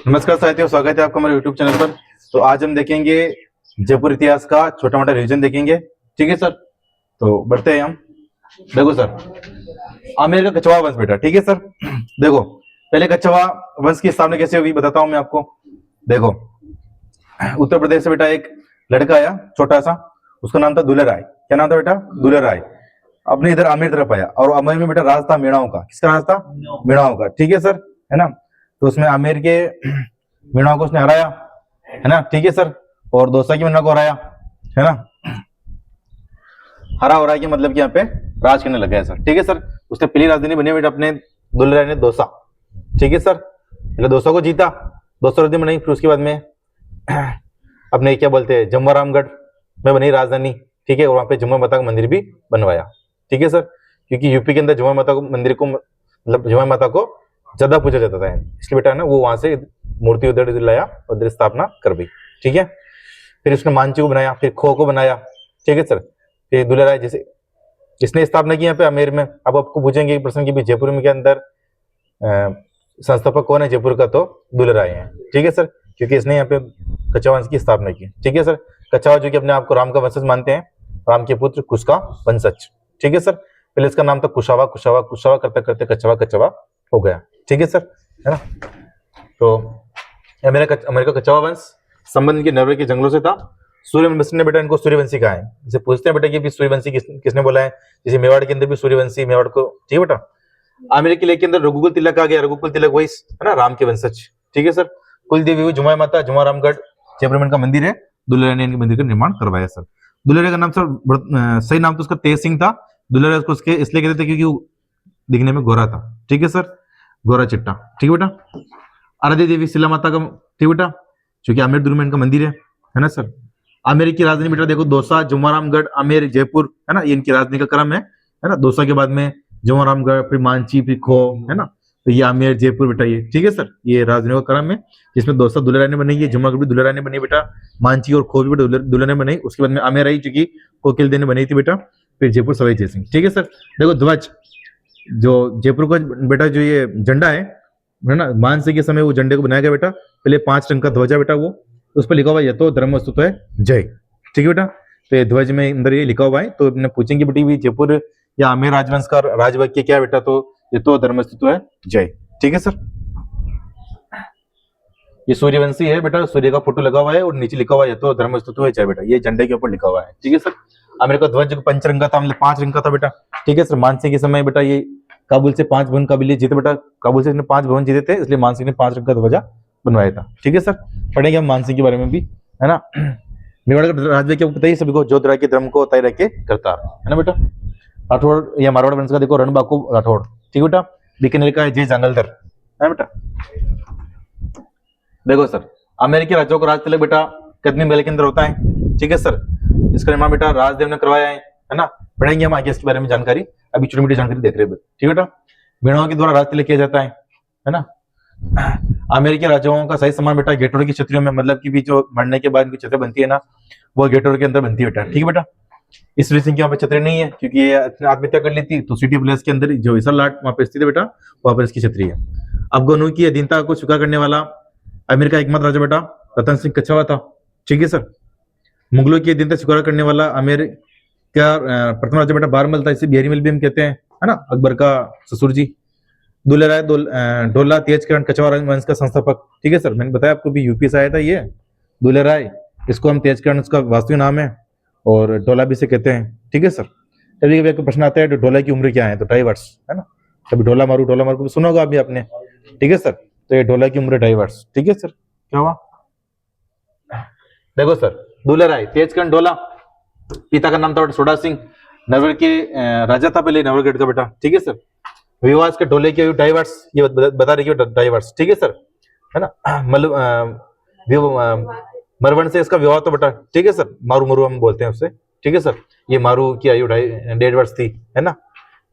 नमस्कार साथियों, स्वागत है आपका हमारे YouTube चैनल पर। तो आज हम देखेंगे जयपुर इतिहास का छोटा मोटा रिवीजन देखेंगे। ठीक है सर, तो बढ़ते हैं हम। देखो सर, आमेर का कछवाहा वंश बेटा। ठीक है सर, देखो पहले कछवाहा वंश की स्थापना कैसे हुई बताता हूं मैं आपको। देखो, उत्तर प्रदेश से बेटा एक लड़का आया छोटा सा, उसका नाम था दुलराय। क्या नाम था बेटा? दुलराय। अपने इधर आमेर तरफ आया और आमेर में बेटा राज था मेड़ाओं का। किसका राज था? मेड़ाओं का। ठीक है सर, है ना। तो उसमें आमेर के मेड़ाओं को उसने हराया, है ना। ठीक है सर, और दौसा की मेड़ा को हराया, है ना। हरा हो रहा है कि मतलब कि यहाँ पे राज करने लग गया सर। ठीक है सर, उसने पहली राजधानी बनी बेटा अपने दुलराय ने दौसा। ठीक है सर, पहले दौसा को जीता, दौसा राजधानी बनाई। फिर उसके बाद में अपने क्या बोलते हैं जमवारामगढ़ में बनी राजधानी। ठीक है, और वहां पे जमुआ माता का मंदिर भी बनवाया। ठीक है सर, क्योंकि यूपी के अंदर जमुआ माता को मंदिर को मतलब जमुआ माता को ज्यादा पूजा जाता था, इसलिए बेटा है ना वो वहां से मूर्ति उधर लाया और उधर स्थापना कर दी। ठीक है, फिर उसने मांची को बनाया, फिर खो को बनाया। ठीक है सर, फिर दुलराय जैसे इसने स्थापना की यहाँ पे आमेर में। अब आपको पूछेंगे प्रश्न की जयपुर में के अंदर संस्थापक कौन है जयपुर का? तो दुलराय है। ठीक है सर, क्योंकि इसने यहाँ पे कछवाहा वंश की स्थापना की। ठीक है सर, कछवाहा जो कि अपने आप को राम का वंशज मानते हैं, राम के पुत्र कुश का वंशज। ठीक है सर, पहले इसका नाम था कुशावा, कुशावा कुशावा करते करते कछवा कछवा हो गया। ठीक है सर, है ना। तो अमेरिका कछवाहा वंश संबंध के नरवे के जंगलों से था। सूर्यवंशी ने बेटा इनको सूर्यवंशी कहा है। जैसे पूछते हैं बेटा कि सूर्यवंशी किसने बोला है, जैसे मेवाड़ के अंदर भी सूर्यवंशी मेवाड़ को। ठीक है बेटा, आमेर किले के अंदर रघुकुल तिलक आ गया। रघुकुल तिलक वही है ना राम के वंशज। ठीक है सर, कुलदेवी जुमा माता जुमारामगढ़ जयपुर का मंदिर है। दुलराय ने इनके मंदिर का निर्माण करवाया सर। दुलराय का नाम सर सही नाम तो उसका तेज सिंह था। दुलराय उसको उसके इसलिए कहते थे क्योंकि वो दिखने में गोरा था। ठीक है सर, गोरा चिट्टा। ठीक है बेटा, आराध्य देवी शिला माता का। ठीक बेटा, जो कि आमेर दुर्ग में इनका मंदिर है ना सर। आमेर की राजधानी बेटा देखो दौसा, जमुआरामगढ़, आमेर, जयपुर, है ना। ये इनकी राजधानी का क्रम है ना। दौसा के बाद में जमुआरामगढ़, फिर मांची, फिर खो, है ना। तो ये आमेर, जयपुर बेटा ये। ठीक है सर, ये राजधानी का क्रम है, जिसमें दौसा दुलराय ने बनाई है, जमुआगढ़ भी दुलराय ने बनी बेटा, मांची और खो भी बेटा दुलराय ने बनाई। उसके बाद में आमेर आई, चूंकि कोकिलदेव ने बनाई थी बेटा, फिर जयपुर सवाई जय सिंह। ठीक है सर, देखो ध्वज जो जयपुर का बेटा जो ये झंडा है ना, मानसी के समय वो झंडे को बनाया गया बेटा। पहले 5 रंग का ध्वज है बेटा, वो उस पर लिखा हुआ है यतो धर्म स्तुतो है जय। ठीक है बेटा, तो ये ध्वज में अंदर ये लिखा हुआ है। तो अपने पूछेंगे बेटी भी जयपुर या आमेर राजवंश का राजवाक्य क्या है बेटा? तो यतो धर्म स्तुतो है जय। ठीक है सर, ये सूर्यवंशी है बेटा, सूर्य का फोटो लगा हुआ है और नीचे लिखा हुआ है यतो धर्म स्तुतो है जय बेटा, ये झंडे के ऊपर लिखा हुआ है। ठीक है सर, आमेर का ध्वज पंचरंगा था, मतलब 5 रंग का था बेटा। ठीक है सर, मानसिंह के समय बेटा ये काबुल से 5 भवन काबिलियत जीते बेटा। काबुल से 5 भवन जीते थे, इसलिए मानसिंह ने 5 रंग का ध्वजा बनवाया था। ठीक है सर, पढ़ेंगे हम मानसिंह के बारे में भी, है ना। मेवाड़ का राज्य क्या पता ही सभी को, जोधराय के धर्म को तय रख के करता है ना बेटा। राठौड़ या मारवाड़ वंश का देखो रणबांकु राठौड़। ठीक है बेटा, बीकानेर का जय जांगलधर, है बेटा। देखो सर, अमेरिकी राज्यों का राज तिलक बेटा कितनी महल के अंदर होता है। ठीक है सर, इसका निर्माण बेटा राजदेव ने करवाया है ना। पढ़ेंगे हम आगे इसके बारे में जानकारी, अभी छोटी मोटी जानकारी देख रहे हैं। ठीक है बेटा, मेड़ों के द्वारा राज तिलक किया जाता है ना। अमेरिकी राज्यों का सही सम्मान बेटा गेटोर की छतरियों में, मतलब कि भी जो मरने के बाद छतरी बनती है ना, वो गेटोर के अंदर बनती है बेटा। ठीक है बेटा, इस सिंह की वहां पे छतरी नहीं है क्योंकि ये आत्महत्या कर ली थी, तो सिटी प्लेस के अंदर जो इसर लाट वहां पे स्थित है बेटा, वहां पर इसकी छतरी है। अफगानों की अधीनता को स्वीकार करने वाला अमेर का एकमात्र राजा बेटा रतन सिंह कछवाहा था। ठीक है सर, मुगलों की अधीनता स्वीकार करने वाला अमेर का प्रथम राजा बेटा बारमल था, इसे बिहारी मल भी हम कहते हैं, है ना, अकबर का ससुर जी। दुलराय डोला तेजकरण कछवाहा वंश का संस्थापक। ठीक है सर, मैंने बताया आपको भी यूपी से आया था ये दुलराय, इसको हम तेजकरण उसका वास्तविक नाम है, और डोला भी से कहते हैं। ठीक है सर, कभी कभी प्रश्न आता है डोला की उम्र क्या है, तो 2.5 वर्ष, है ना। कभी डोला मारू सुना होगा अभी आपने। ठीक है सर, तो ये डोला की उम्र 2.5 वर्ष। ठीक है सर, क्या हुआ? देखो सर, दुलराय तेजकरण डोला, पिता का नाम था सोडा सिंह, नवगढ़ के राजा था पहले, नवगढ़ का बेटा। ठीक है सर, विवाह के डोले की आयु 2.5 वर्ष, ये बता रही है 2.5 वर्ष। ठीक है सर, है ना। मरवन से इसका विवाह तो बेटा। ठीक है सर, मारू मरु हम बोलते हैं उससे। ठीक है सर, ये मारू की आयु 1.5 वर्ष थी, है ना।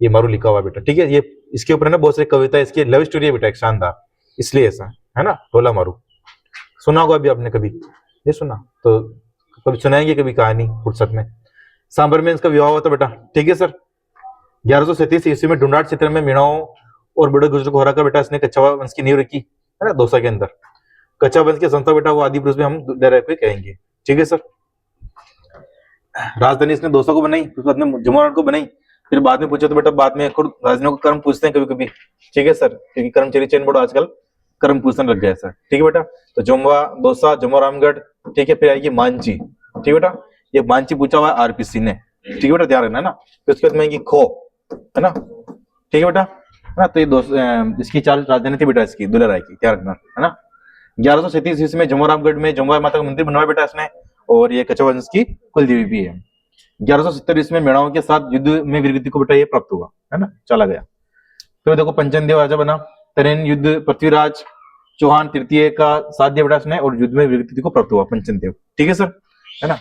ये मारू लिखा हुआ बेटा। ठीक है, ये इसके ऊपर है ना बहुत सारी कविता, इसकी लव स्टोरी है बेटा एक शानदार, इसलिए ऐसा है ना। डोला मारू सुना होगा अभी आपने, कभी ये सुना तो कभी सुनाएंगे कभी कहानी फुर्सत में। सांबर में इसका विवाह हुआ था बेटा। ठीक है सर, 1137 ईस्वी में ढूंढाट क्षेत्र में मीणाओं और बड़े गुजर को हराकर बेटा इसने कच्छावा वंश की नींव रखी है ना दौसा के अंदर। कच्छावा वंश के संस्था बेटा वो आदि पुरुष में हम दे पे कहेंगे। ठीक है सर। राजधानी इसने दौसा को बनाई, उसके बाद में जमुनागढ़ को बनाई। फिर बाद में पूछे तो बेटा बाद में खुद राजधानियों का कर्म पूछते हैं कभी कभी। ठीक है सर, क्योंकि कर्मचारी चयन बोर्ड आजकल कर्म पूछने लग गया है सर। ठीक है बेटा, तो जमुआ दौसा जमुआ रामगढ़। ठीक है, फिर आएगी मांची। ठीक है बेटा, ये मांची पूछा हुआ है आरपीसी ने। ठीक है बेटा, ध्यान रखना है ना। फिर उसके बाद में आएगी खो, है ना। ठीक है बेटा, है ना। तो ये इसकी 4 राजधानी थी बेटा इसकी दुल्हराय की, ध्यान रखना है ना। 1137 ईस्वी में जमुआ रामगढ़ में जमुआ माता का मंदिर बनवाया बेटा इसने, और ये कच्छावा वंश की कुलदेवी भी है। 1170 ईस्वी में मेड़ाओं के साथ युद्ध में वीरगति को बेटा ये प्राप्त हुआ, है ना, चला गया। फिर देखो पंचन देव राजा बना, तरेन युद्ध पृथ्वीराज चौहान तृतीय का साथ दिया बेटा इसने, और युद्ध में वीरगति को प्राप्त हुआ पंचन देव। ठीक है सर, है ना।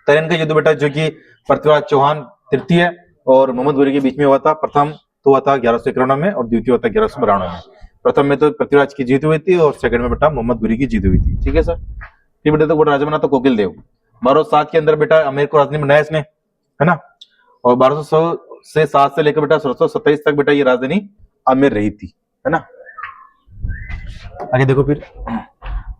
तरेन का युद्ध बेटा जो कि पृथ्वीराज चौहान तृतीय और मोहम्मद घोरी के बीच में हुआ था। प्रथम तो हुआ था 1191 में और द्वितीय हुआ था 1192 में। प्रथम में तो पृथ्वीराज की जीत हुई थी और सेकंड में बेटा मोहम्मद घोरी की जीत हुई थी। ठीक है सर। फिर बेटा तो राजा बना तो कोकिल देव। 1207 के अंदर बेटा आमेर को राजधानी बनाया इसने, है ना। और 1207 से लेकर बेटा 1627 तक बेटा ये राजधानी आमेर रही थी, है ना। आगे देखो, फिर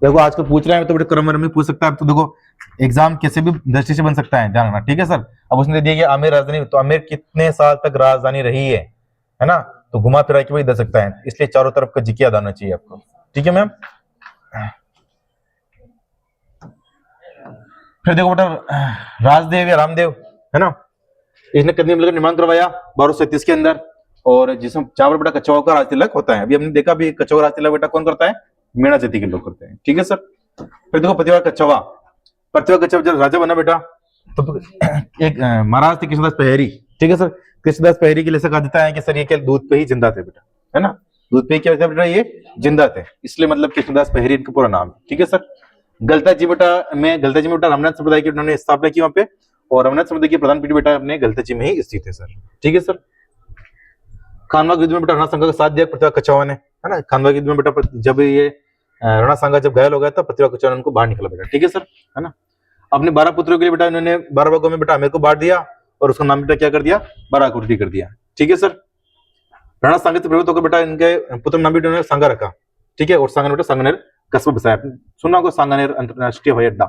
देखो आज को पूछ रहा है तो बेटा क्रम में पूछ सकता है। तो देखो एग्जाम कैसे भी दृष्टि से बन सकता है, ध्यान रखना। ठीक है सर। अब उसने दे दिया कि आमेर राजधानी, तो आमेर कितने साल तक राजधानी रही है ना। तो घुमा फिरा के भी दे सकता है, इसलिए चारों तरफ का जिक्र याद आना चाहिए आपको। ठीक है मैम। फिर देखो बेटा राजदेव या रामदेव, है ना, इसने कदमी मिलकर निर्माण करवाया 1237 के अंदर, और जिसमें जहां पर बेटा कच्छावा का राज तिलक होता है। अभी हमने देखा भी कच्छावा राज तिलक बेटा कौन करता है, मीणा जाति के लोग करते हैं। ठीक है सर। फिर देखो प्रतिभा कच्छावा जब राजा बना बेटा तो एक महाराज थे कृष्णदास पहेरी। ठीक है सर। कृष्णदास पहेरी के लिए कहा जाता है कि सर ये क्या दूध पे ही जिंदा थे बेटा, है ना। दूध पे क्या बेटा ये जिंदा थे, इसलिए मतलब कृष्णदास पहेरी इनका पूरा नाम। ठीक है सर। गलता जी में बेटा रामनाथ संप्रदाय की उन्होंने स्थापना की वहां पे, और रामनाथ संप्रदाय की प्रधान पीठ बेटा अपने गलता जी में ही स्थित है सर। ठीक है सर। खानवा युद्ध में बेटा राणा सांगा का साथ दिया प्रतिभा कच्छावा ने, है ना। खानवा युद्ध में बेटा जब ये राणा सांगा जब घायल हो गया था, प्रतिभा कच्छावा ने उनको बाहर निकला बेटा। ठीक है सर, है ना। अपने 12 पुत्रों के लिए बेटा इन्होंने 12 भागों में बेटा आमेर को बांट दिया, और उसका नाम बेटा क्या कर दिया, बाराकुटी कर दिया। ठीक है सर। राणा सांगा से प्रभावित होकर बेटा इनके पुत्र नाम भी इन्होंने सांगा रखा। ठीक है। और सांगा बेटा सांगानेर कस्बा बसाया, सुना होगा सांगानेर अंतरराष्ट्रीय हवाई अड्डा।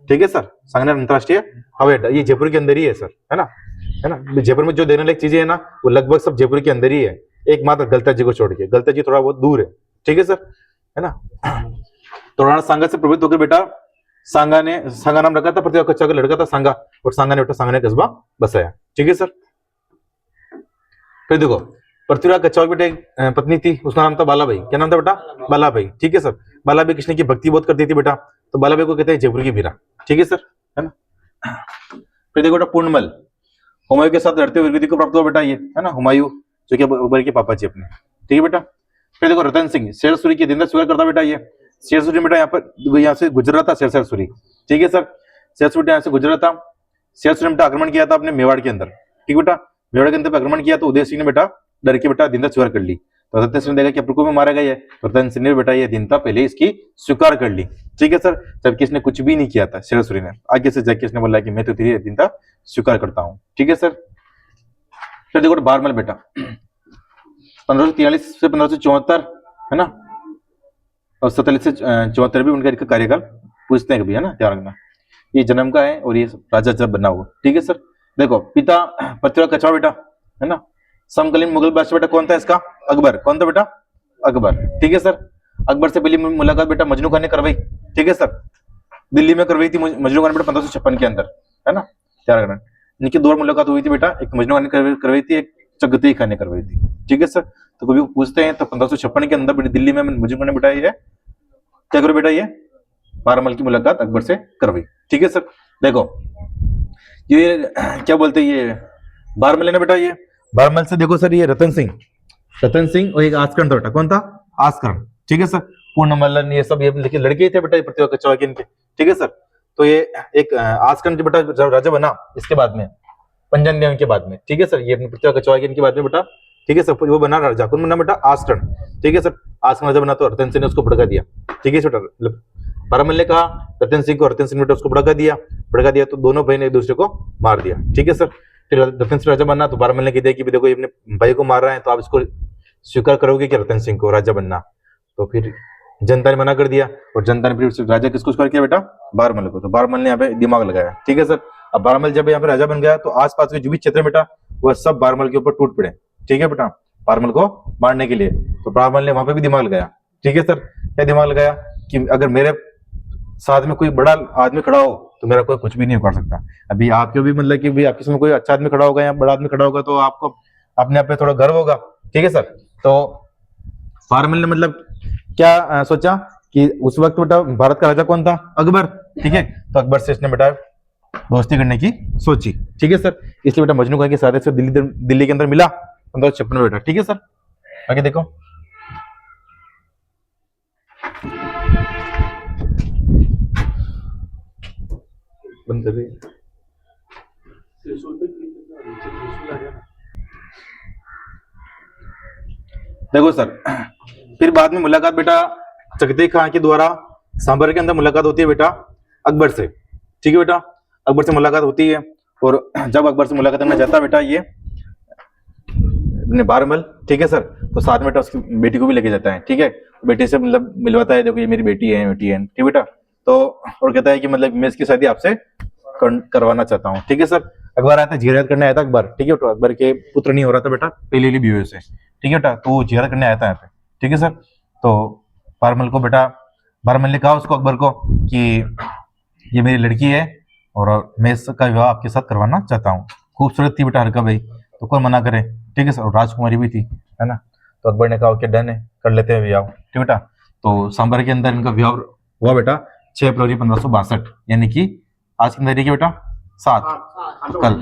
ठीक है सर। सांगानेर अंतरराष्ट्रीय हवाई अड्डा ये जयपुर के अंदर ही है सर, है ना। जयपुर में जो देखने लायक चीजें है ना वो लगभग सब जयपुर के अंदर ही है, एक मात्र गलता जी को छोड़ के। गलता जी थोड़ा बहुत दूर है। ठीक है सर, है ना। तो राणा सांगा से प्रभावित होकर बेटा सांगा नाम रखा था, प्रतिभा कच्छावा का लड़का था सांगा, और सांगा ने बेटा सांगानेर कस्बा बसाया। ठीक है सर। फिर देखो पृथ्वीराज कच्छावा की बेटे पत्नी थी, उसका नाम था बालाबाई। क्या नाम था बेटा, बालाबाई। ठीक है सर। बालाबाई कृष्ण की भक्ति बहुत करती थी बेटा, तो बालाबाई को कहते हैं जयपुर की मीरा। ठीक है सर, है ना। फिर देखो बेटा पूर्णमल हुमायूं के साथ लड़ते हुए वीरगति को प्राप्त हुआ बेटा ये, है ना, हुमायूं जो कि अकबर के पापा जी अपने। ठीक है बेटा। फिर देखो रतन सिंह शेरसूरी की दिन स्वीकार करता बेटा ये। शेरसूरी बेटा यहाँ से गुजर रहा था शेरसूरी। ठीक है सर। शेरसूरी यहाँ से गुजर रहा था। शेरसूरी ने बेटा आक्रमण किया था अपने मेवाड़ के अंदर। ठीक है बेटा। मेवाड़ के अंदर आक्रमण किया तो उदय सिंह ने बेटा डर के बेटा दीनता स्वीकार कर ली। तो रतन सिंह ने देखा कि अपने में मारा गया है, रतन सिंह ने बेटा ये दीनता पहले इसकी स्वीकार कर ली। ठीक है सर। जबकि इसने कुछ भी नहीं किया था शेरसूरी ने, आगे से जाके इसने बोला कि मैं तो तेरी दीनता स्वीकार करता हूँ। ठीक है सर। फिर देखो बारमल बेटा 1543 से 1574, है ना, और 47 से 74 भी उनका कार्यकाल पूछते हैं कभी, है ना, ध्यान रखना। ये जन्म का है और ये राजा जब बना हुआ। ठीक है सर। देखो पिता पृथ्वीराज कच्छावा बेटा, है ना। समकालीन मुगल बादशाह बेटा कौन था इसका, अकबर। कौन था बेटा, अकबर। ठीक है सर। अकबर से पहली मुलाकात बेटा मजनू खान ने करवाई। ठीक है सर। दिल्ली में करवाई थी मजनू खान बेटा 1556 के अंदर, है ना, ध्यान रखना। इनकी 2 मुलाकात हुई थी बेटा, एक मजनू खान ने करवाई थी, एक चगताई खान ने करवाई थी। ठीक है सर। तो कभी पूछते हैं तो 1556 के अंदर दिल्ली में मजनू खान ने बेटा ये क्या करो बेटा ये बारमल की मुलाकात अकबर से करवाई। ठीक है सर। देखो ये क्या बोलते हैं ये बारमल ने बेटा ये बारमल से देखो सर ये रतन सिंह और एक आस्करण था बेटा। कौन था, आस्करण। ठीक है सर। पूर्णमल्लन ये सब ये लड़के थे बेटा प्रतिभा कच्छावा के इनके। ठीक है सर। तो ये एक आस्करण जो बेटा राजा बना इसके बाद में पंजन देव के बाद में। ठीक है सर। ये प्रतिभा कच्छावा के इनके बाद में बेटा। ठीक है सर। वो बना राजा, कौन बना बेटा, आस्करण। ठीक है सर। आस्करण राजा बना तो रतन सिंह ने उसको भड़का दिया। ठीक है बेटा। बारमल ने कहा रतन सिंह को, रतन सिंह बेटा उसको भड़का दिया तो दोनों भाई ने एक दूसरे को मार दिया। ठीक है सर। फिर रतन सिंह राजा बना तो बारमल ने कह दिया कि देखो ये अपने भाई को मार रहा है तो आप इसको स्वीकार करोगे कि रतन सिंह को राजा बनना? तो फिर जनता ने मना कर दिया, और जनता ने फिर राजा किसको स्वीकार किया बेटा? बारमल को। तो बारमल ने यहाँ पे दिमाग लगाया, ठीक है सर। अब बारमल जब यहाँ पे राजा बन गया तो आसपास के जो भी क्षेत्र बेटा वह सब बारमल के ऊपर टूट पड़े, ठीक है बेटा, बारमल को मारने के लिए। तो बारमल ने वहां पे भी दिमाग लगाया, ठीक है सर। क्या दिमाग लगाया कि अगर मेरे साथ में कोई बड़ा आदमी खड़ा हो तो मेरा कोई कुछ भी नहीं कर सकता। अभी आपके भी मतलब कि भी आपके सामने कोई अच्छा आदमी खड़ा होगा या बड़ा आदमी खड़ा होगा तो आपको अपने आप पे थोड़ा गर्व होगा, ठीक है सर। तो बारमल ने मतलब क्या सोचा कि उस वक्त बेटा भारत का राजा कौन था? अकबर, ठीक है। तो अकबर से इसने बेटा दोस्ती करने की सोची, ठीक है सर। इसलिए बेटा मजनू खां की सादत से दिल्ली के अंदर मिला 1556 में बेटा, ठीक है सर। आगे देखो, बंद कर देखो सर। फिर बाद में मुलाकात बेटा तख्ती खां के द्वारा सांबर के अंदर मुलाकात होती है बेटा अकबर से, ठीक है बेटा। अकबर से मुलाकात होती है, और जब अकबर से मुलाकात करना चाहता बेटा ये बारमल, ठीक है सर, तो साथ में बेटा उसकी बेटी को भी लेके जाता है, ठीक है। बेटी से मतलब मिलवाता है, देखो ये मेरी बेटी है, ठीक बेटा। तो और कहता है कि मतलब मैं इसकी शादी आपसे करवाना चाहता हूँ, ठीक है सर। अकबर आया था, जियारत करने आया था अकबर, ठीक है। तो अकबर के पुत्र नहीं हो रहा था बेटा पहली बीवी से, ठीक है बेटा। तो वो जियारत करने आया था यहाँ पे, ठीक है सर। तो बारमल को बेटा, बारमल ने कहा उसको अकबर को कि ये मेरी लड़की है और मैं इसका विवाह आपके साथ करवाना चाहता हूँ। खूबसूरत थी बेटा हरका भाई, तो कौन मना करे, ठीक है सर। और राजकुमारी भी थी, है ना। तो अकबर ने कहा कि डन है, कर लेते हैं विवाह, ठीक बेटा। तो सांबर के अंदर इनका विवाह हुआ बेटा 6 फरवरी 1562, यानी कि आज की तारीख है बेटा 7 कल,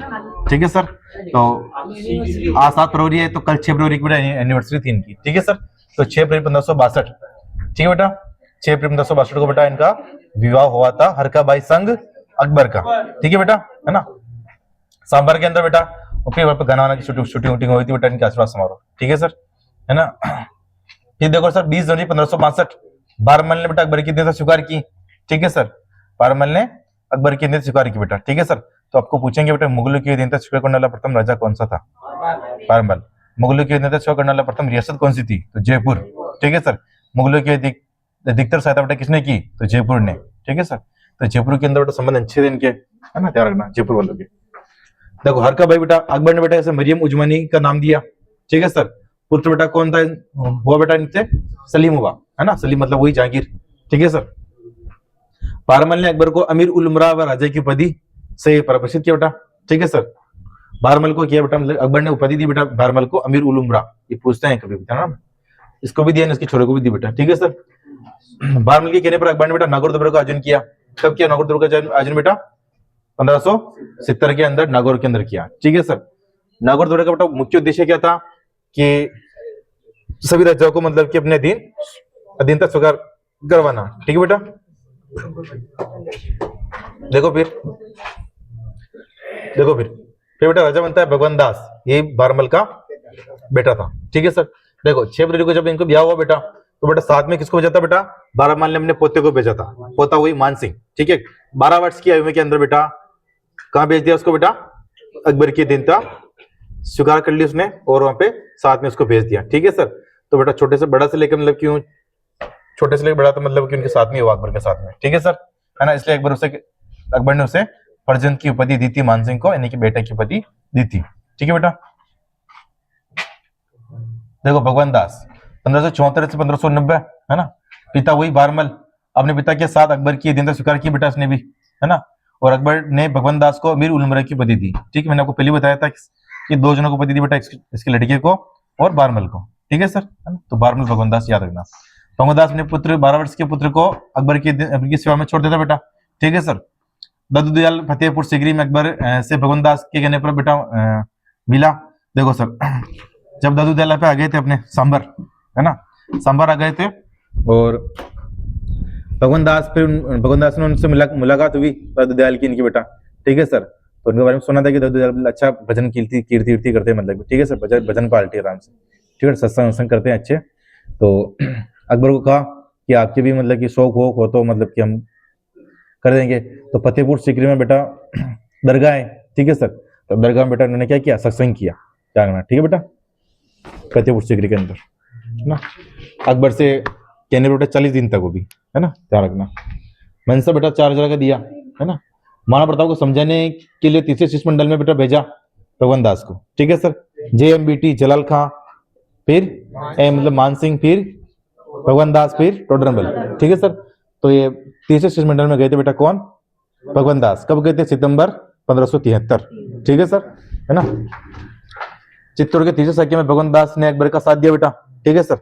ठीक है सर। तो आज 7 फरवरी है, तो कल 6 फरवरी की बेटा एनिवर्सरी थी इनकी, ठीक है सर। तो 6 फरवरी 1562, ठीक है बेटा। 6 फरवरी 1562 को बेटा इनका विवाह हुआ था हरका भाई संग अकबर का, ठीक है बेटा, है ना। सांबर के अंदर बेटा फिर वहां पे गाना की शूटिंग हुई थी बेटा इनके आशीर्वाद समारोह, ठीक है सर, है ना। फिर देखो सर 20 जनवरी 1562 बारमल ने बेटा अकबर की नीति स्वीकार की, ठीक है सर। बारमल ने अकबर की नीति स्वीकार की बेटा, ठीक है सर। तो आपको पूछेंगे बेटा मुगलों की नीति स्वीकार करने वाला प्रथम राजा कौन सा था? बारमल। मुगलों की नीति स्वीकार करने वाला प्रथम रियासत कौन सी थी? तो जयपुर, ठीक है सर। मुगलों की अधिकतर सहायता बेटा किसने की? तो जयपुर ने, ठीक है सर। तो जयपुर के अंदर बेटा संबंध अच्छे थे इनके, है ना, ध्यान रखना जयपुर वालों के। देखो हरका भाई बेटा अकबर ने बेटा ऐसे मरियम उजमानी का नाम दिया, ठीक है सर। पुत्र बेटा कौन था हुआ बेटा इनसे? सलीम हुआ, है ना। सलीम मतलब वही जहांगीर, ठीक है सर। बारमल ने अकबर को अमीर उल उमरा व राजा की उपाधि से प्रभाषित किया बेटा, ठीक है सर। बारमल को किया बेटा, मतलब अकबर ने उपाधि दी बेटा बारमल को अमीर उल उमरा, ये पूछते हैं कभी बेटा ना, इसको भी दिया, इसके छोरे को भी दी बेटा, ठीक है सर। बारमल के कहने पर अकबर ने बेटा नागौर दरबार का आयोजन किया। कब किया नागौर दरबार का आयोजन बेटा? 1570 के अंदर नागौर के अंदर किया, ठीक है सर। नागौर दरबार का बेटा मुख्य उद्देश्य क्या था कि सभी राजाओं को मतलब कि अपने अधीनता स्वीकार करवाना, ठीक है बेटा। देखो फिर बेटा राजा बनता है भगवान दास, ये बारमल का बेटा था, ठीक है सर। देखो 6 फरवरी को जब इनको ब्याह हुआ बेटा, तो बेटा साथ में किसको भेजा था बेटा? बारमल ने अपने पोते को भेजा था, पोता वही मान सिंह, ठीक है। 12 वर्ष की आयु के अंदर बेटा कहां भेज दिया उसको बेटा? अकबर की अधीनता स्वीकार कर ली उसने, और वहां पे साथ में उसको भेज दिया, ठीक है सर। तो बेटा छोटे से बड़ा से लेकर मतलब क्यों छोटे से लेकर बड़ा तो मतलब कि उनके साथ में हुआ अकबर के साथ में, ठीक है सर, है ना। इसलिए अकबर ने उसे फर्जंद की उपाधि दी थी मानसिंह को, यानी कि बेटे की उपाधि दी थी, ठीक है बेटा। देखो भगवान दास 1574 से 1590, है ना। पिता वही बारमल, अपने पिता के साथ अकबर की अधीनता स्वीकार की बेटा उसने भी, है ना। और अकबर ने भगवान दास को अमीर उल उमरा की उपाधि दी, ठीक है। मैंने आपको पहले बताया था कि 2 जनों को उपाधि दी बेटा, इसके लड़के को और बारमल को, ठीक है सर, है ना। तो बारमल भगवान दास याद रखना। भगवान दास अपने पुत्र 12 वर्ष के पुत्र को अकबर की सेवा में छोड़ देता बेटा, ठीक है सर। दादू दयाल फतेहपुर सीकरी में अकबर से भगवान दास के कहने पर बेटा मिला। देखो सर जब दादू दयाल पे आ गए थे अपने सांबर, है ना, सांबर आ गए थे, और भगवान दास ने उनसे मुलाकात हुई दादू दयाल की इनकी बेटा, ठीक है सर। तो उनके बारे में सुना था कि दादू दयाल अच्छा भजन कीर्ति करते हैं, मतलब ठीक है सर, भजन पार्टी आराम से, ठीक है, सत्संग करते हैं अच्छे। तो अकबर को कहा कि आपके भी मतलब कि शौक हो तो मतलब कि हम कर देंगे। तो फतेहपुर सीकरी में बेटा दरगाह है, ठीक है सर। तो दरगाह में बेटा उन्होंने क्या किया? सत्संग किया, जागना, ठीक है बेटा, फतेहपुर सीकरी के अंदर। है ना। अकबर से कहने बेटा 40 दिन तक, वो भी है ना, ध्यान रखना। मनसब बेटा 4,000 का दिया, है ना। महाराणा प्रताप को समझाने के लिए तीसरे शिष्टमंडल में बेटा भेजा भगवान दास को, ठीक है सर। JMBT जलाल खां, फिर मतलब मान सिंह, फिर भगवान दास, फिर टोडरमल, ठीक है सर। तो ये तीसरे शिष्टमंडल में गए थे बेटा कौन, भगवान दास। कब गए थे, सितंबर 1573, ठीक है सर, है ना। चित्तौड़ के तीसरे साक्य में भगवान दास ने अकबर का साथ दिया बेटा, ठीक है सर।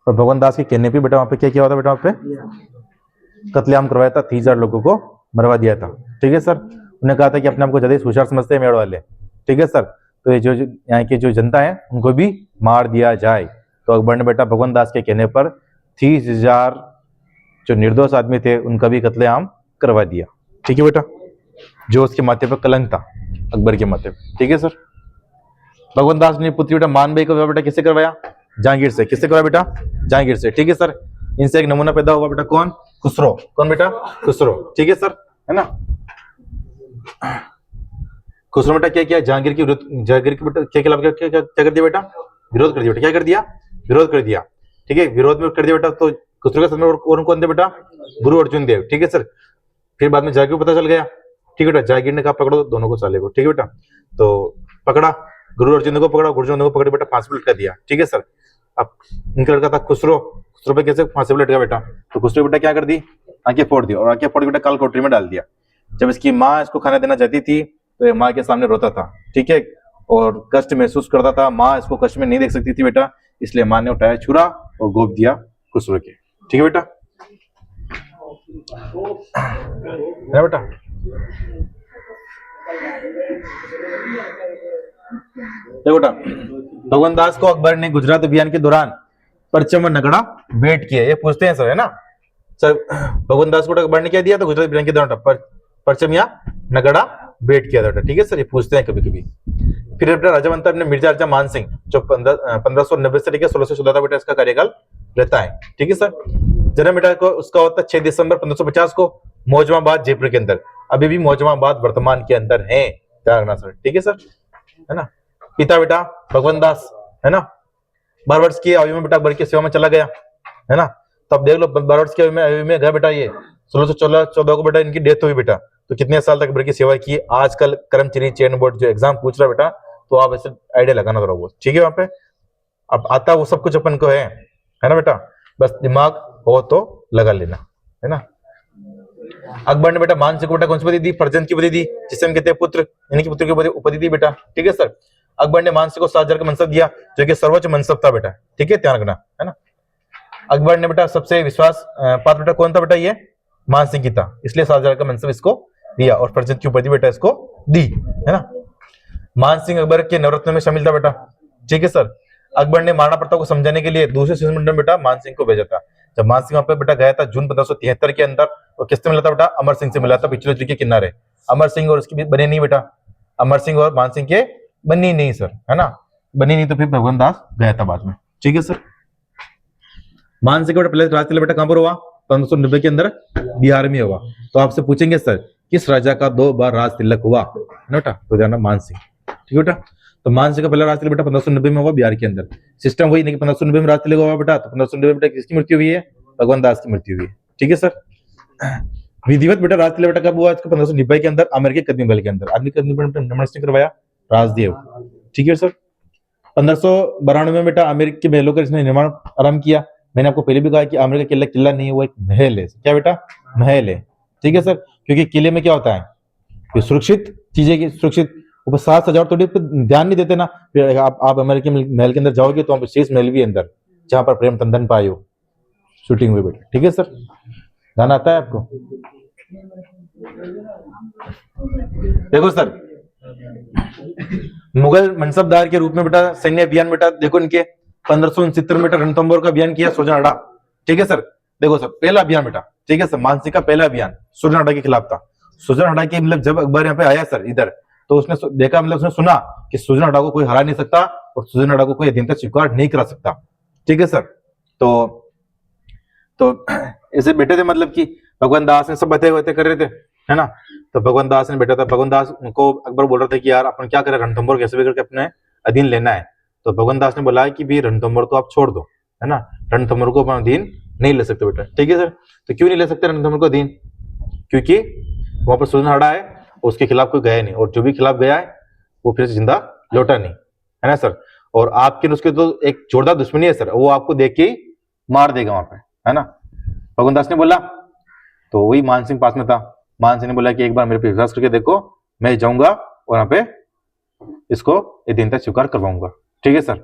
और भगवान दास के कहने पे बेटा वहां पे क्या किया होता बेटा, वहां पे कत्लेआम करवाया था, 30,000 लोगों को मरवा दिया था, ठीक है सर। उन्होंने कहा था कि अपने आप को ज्यादा होशियार समझते हैं मेड़ वाले, ठीक है सर। तो ये जो यहाँ की जो जनता है उनको भी मार दिया जाए। तो अकबर ने बेटा भगवान दास के कहने पर 30,000 जो निर्दोष आदमी थे उनका भी कत्लेआम करवा दिया, ठीक है बेटा। जो उसके माथे पर कलंक था, अकबर के माथे पर, ठीक है सर। भगवान दास ने पुत्री बेटा मानबई का विवाह बेटा किससे करवाया, जहांगीर से। किससे करवाया बेटा, जहांगीर से, ठीक है सर। इनसे एक नमूना पैदा हुआ बेटा कौन, खुसरो। कौन बेटा, खुसरो, ठीक है सर, है ना। खुसरो बेटा क्या किया, जहांगीर की बेटा क्या कर दिया बेटा, विरोध कर दिया बेटा। क्या कर दिया, विरोध कर दिया, ठीक है। विरोध में कर दिया बेटा। तो खुसरो के समय और कौन थे बेटा, गुरु अर्जुन देव, ठीक है सर। फिर बाद में जहांगीर को पता चल गया, ठीक है बेटा। जहांगीर ने कहा पकड़ो दोनों को, साले को, ठीक है बेटा। तो पकड़ा, गुरु अर्जुन को पकड़ा, गुरु अर्जुन को पकड़ बेटा फांसी पर लटका दिया, ठीक है सर। अब इनका लड़का था खुसरो, खुसरो पे कैसे फांसी पर लटका बेटा। तो खुसरो बेटा क्या कर दी, आंखें फोड़ दी, और आंखें फोड़ बेटा काल कोठरी में डाल दिया। जब इसकी माँ इसको खाना देना चाहती थी तो ये माँ के सामने रोता था, ठीक है, और कष्ट महसूस करता था। माँ इसको कष्ट में नहीं देख सकती थी बेटा, इसलिए माँ ने उठाया छुरा और गोप दिया खुसरो के, ठीक है बेटा, है बेटा। देखो बेटा, भगवान दास को अकबर ने गुजरात अभियान के दौरान परचम और नगड़ा भेंट किया। ये पूछते हैं सर, है ना सर। भगवान दास को अकबर ने क्या दिया था गुजरात अभियान के दौरान, परचम या नगड़ा भेंट किया था, ठीक है सर। ये पूछते हैं कभी कभी। फिर बेटा राजा बनता है मिर्जा राजा मान सिंह, जो 1590 से लेकर 1614 बेटा इसका कार्यकाल रहता है, ठीक है सर। जन्म बेटा को उसका होता है 6 दिसंबर 1550 को, मौजमाबाद जयपुर के अंदर। अभी भी मौजमाबाद वर्तमान के अंदर है, ध्यान रखना सर, ठीक है सर, है ना। पिता बेटा भगवान दास, है ना। 12 वर्ष की आयु में बेटा अकबर की सेवा में चला गया, है ना। तो अब देख लो 12 वर्ष की आयु में गया बेटा, ये 1614 को बेटा इनकी डेथ हुई बेटा। तो कितने साल तक अकबर की सेवा की। आजकल कर्मचारी चयन बोर्ड जो एग्जाम पूछ रहा बेटा, तो आप ऐसे आइडिया लगाना थोड़ा बहुत, ठीक है। वहां पे अब आता वो सब कुछ अपन को है ना बेटा, बस दिमाग हो तो लगा लेना, है ना। अकबर ने बेटा मान सिंह को बेटा कौन सी उपाधि दी, प्रजन की उपाधि दी, जिसे हम कहते हैं पुत्र, यानी कि पुत्र की उपाधि दी बेटा, ठीक है सर। अकबर ने मान सिंह को 7,000 का मनसब दिया, जो कि सर्वोच्च मनसब था बेटा, ठीक है, ध्यान रखना, है ना। अकबर ने बेटा सबसे विश्वास पात्र बेटा कौन था बेटा, ये मान सिंह की था, इसलिए 7,000 का मनसब इसको दिया, और प्रजन की उपाधि बेटा इसको दी, है ना। मान सिंह अकबर के नवरत्न में शामिल था बेटा, ठीक है सर। अकबर ने महाराणा प्रताप को समझाने के लिए दूसरे शिष्टमंडल बेटा मान सिंह को भेजा था। जब मान सिंह वहां पे बेटा गया था जून 1573 के अंदर, और किससे मिला था बेटा, अमर सिंह से मिला था, पिछले के किनारे। अमर सिंह और उसकी बने नहीं बेटा, अमर सिंह और मान सिंह के बनी नहीं सर, है ना, बनी नहीं। तो फिर भगवान दास गया था बाद में, ठीक है सर। मान सिंह का पहले राजतिलक बेटा कहां पर हुआ, 1590 के अंदर बिहार में हुआ। तो आपसे पूछेंगे सर किस राजा का 2 बार राज तिलक हुआ बेटा, तो जाना मान सिंह, ठीक है बेटा। तो मान सिंह का पहला राज तिलक बेटा 1590 में हुआ बिहार के अंदर। सिस्टम वही नहीं कि 1590 में राज तिलक हुआ बेटा, तो 1590 में बेटा किसकी मृत्यु हुई है, भगवान दास की मृत्यु हुई है, ठीक है सर। विधिवत बेटा राज तिलक बेटा कब हुआ, इसको 1590 के अंदर आमेर के कदमी महल के अंदर। आदमी कदमी महल ने करवाया राजदेव, ठीक है सर। 1592 में बेटा आमेर के महलों का इसने निर्माण आरंभ किया। मैंने आपको पहले भी कहा कि आमेर का किला किला नहीं है, वो एक महल है। क्या बेटा, महल है, ठीक है सर। क्योंकि किले में क्या होता है, सुरक्षित चीजें की सुरक्षित, ऊपर साज सजावट थोड़ी ध्यान नहीं देते ना। फिर आप आमेर के महल के अंदर जाओगे तो शेष महल भी अंदर, जहां पर प्रेम तंदन पायो शूटिंग हुई बेटा, ठीक है सर। ध्यान आता है आपको। देखो सर, मुगल मनसबदार के रूप में बेटा सैन्य अभियान बेटा देखो इनके 1569 में रणथंभौर का अभियान किया सुरजनहाड़ा, ठीक है सर। देखो सर पहला अभियान बेटा, ठीक है सर, मान सिंह का पहला अभियान सुरजनहाड़ा के खिलाफ था। सुरजनहाड़ा के मतलब जब अकबर यहाँ पे आया सर इधर, तो उसने देखा, मतलब उसने सुना कि सुरजनहाड़ा को कोई हरा नहीं सकता और सुरजनहाड़ा को कोई अधीनता स्वीकार नहीं करा सकता, ठीक है सर। तो ऐसे बैठे थे, मतलब कि भगवान दास ने सब बातें कर रहे थे, है ना। तो भगवान दास ने बैठा था, भगवान दास को अकबर बोल रहा था कि यार अपन क्या करें, रणथंभौर कैसे भी करके अपने अधीन लेना है। तो भगवान दास ने बोला कि भी रणथंभौर तो आप छोड़ दो, है ना, रणथंभौर को अपना अधीन नहीं ले सकते बेटा, ठीक है सर। तो क्यों नहीं ले सकते रणथंभौर को अधीन? क्योंकि वहां पर सुरजन हड़ा है, उसके खिलाफ कोई गया नहीं, और जो भी खिलाफ गया है वो फिर से जिंदा लौटा नहीं, है ना सर। और आपके उसके तो एक जोरदार दुश्मनी है सर, वो आपको देख के ही मार देगा वहां पे, है ना, भगवान दास ने बोला। तो वही मान सिंह पास में था, मान सिंह ने बोला कि एक बार मेरे पे विश्वास करके देखो, मैं जाऊंगा और यहाँ पे इसको ये दीनता स्वीकार करवाऊंगा, ठीक है सर।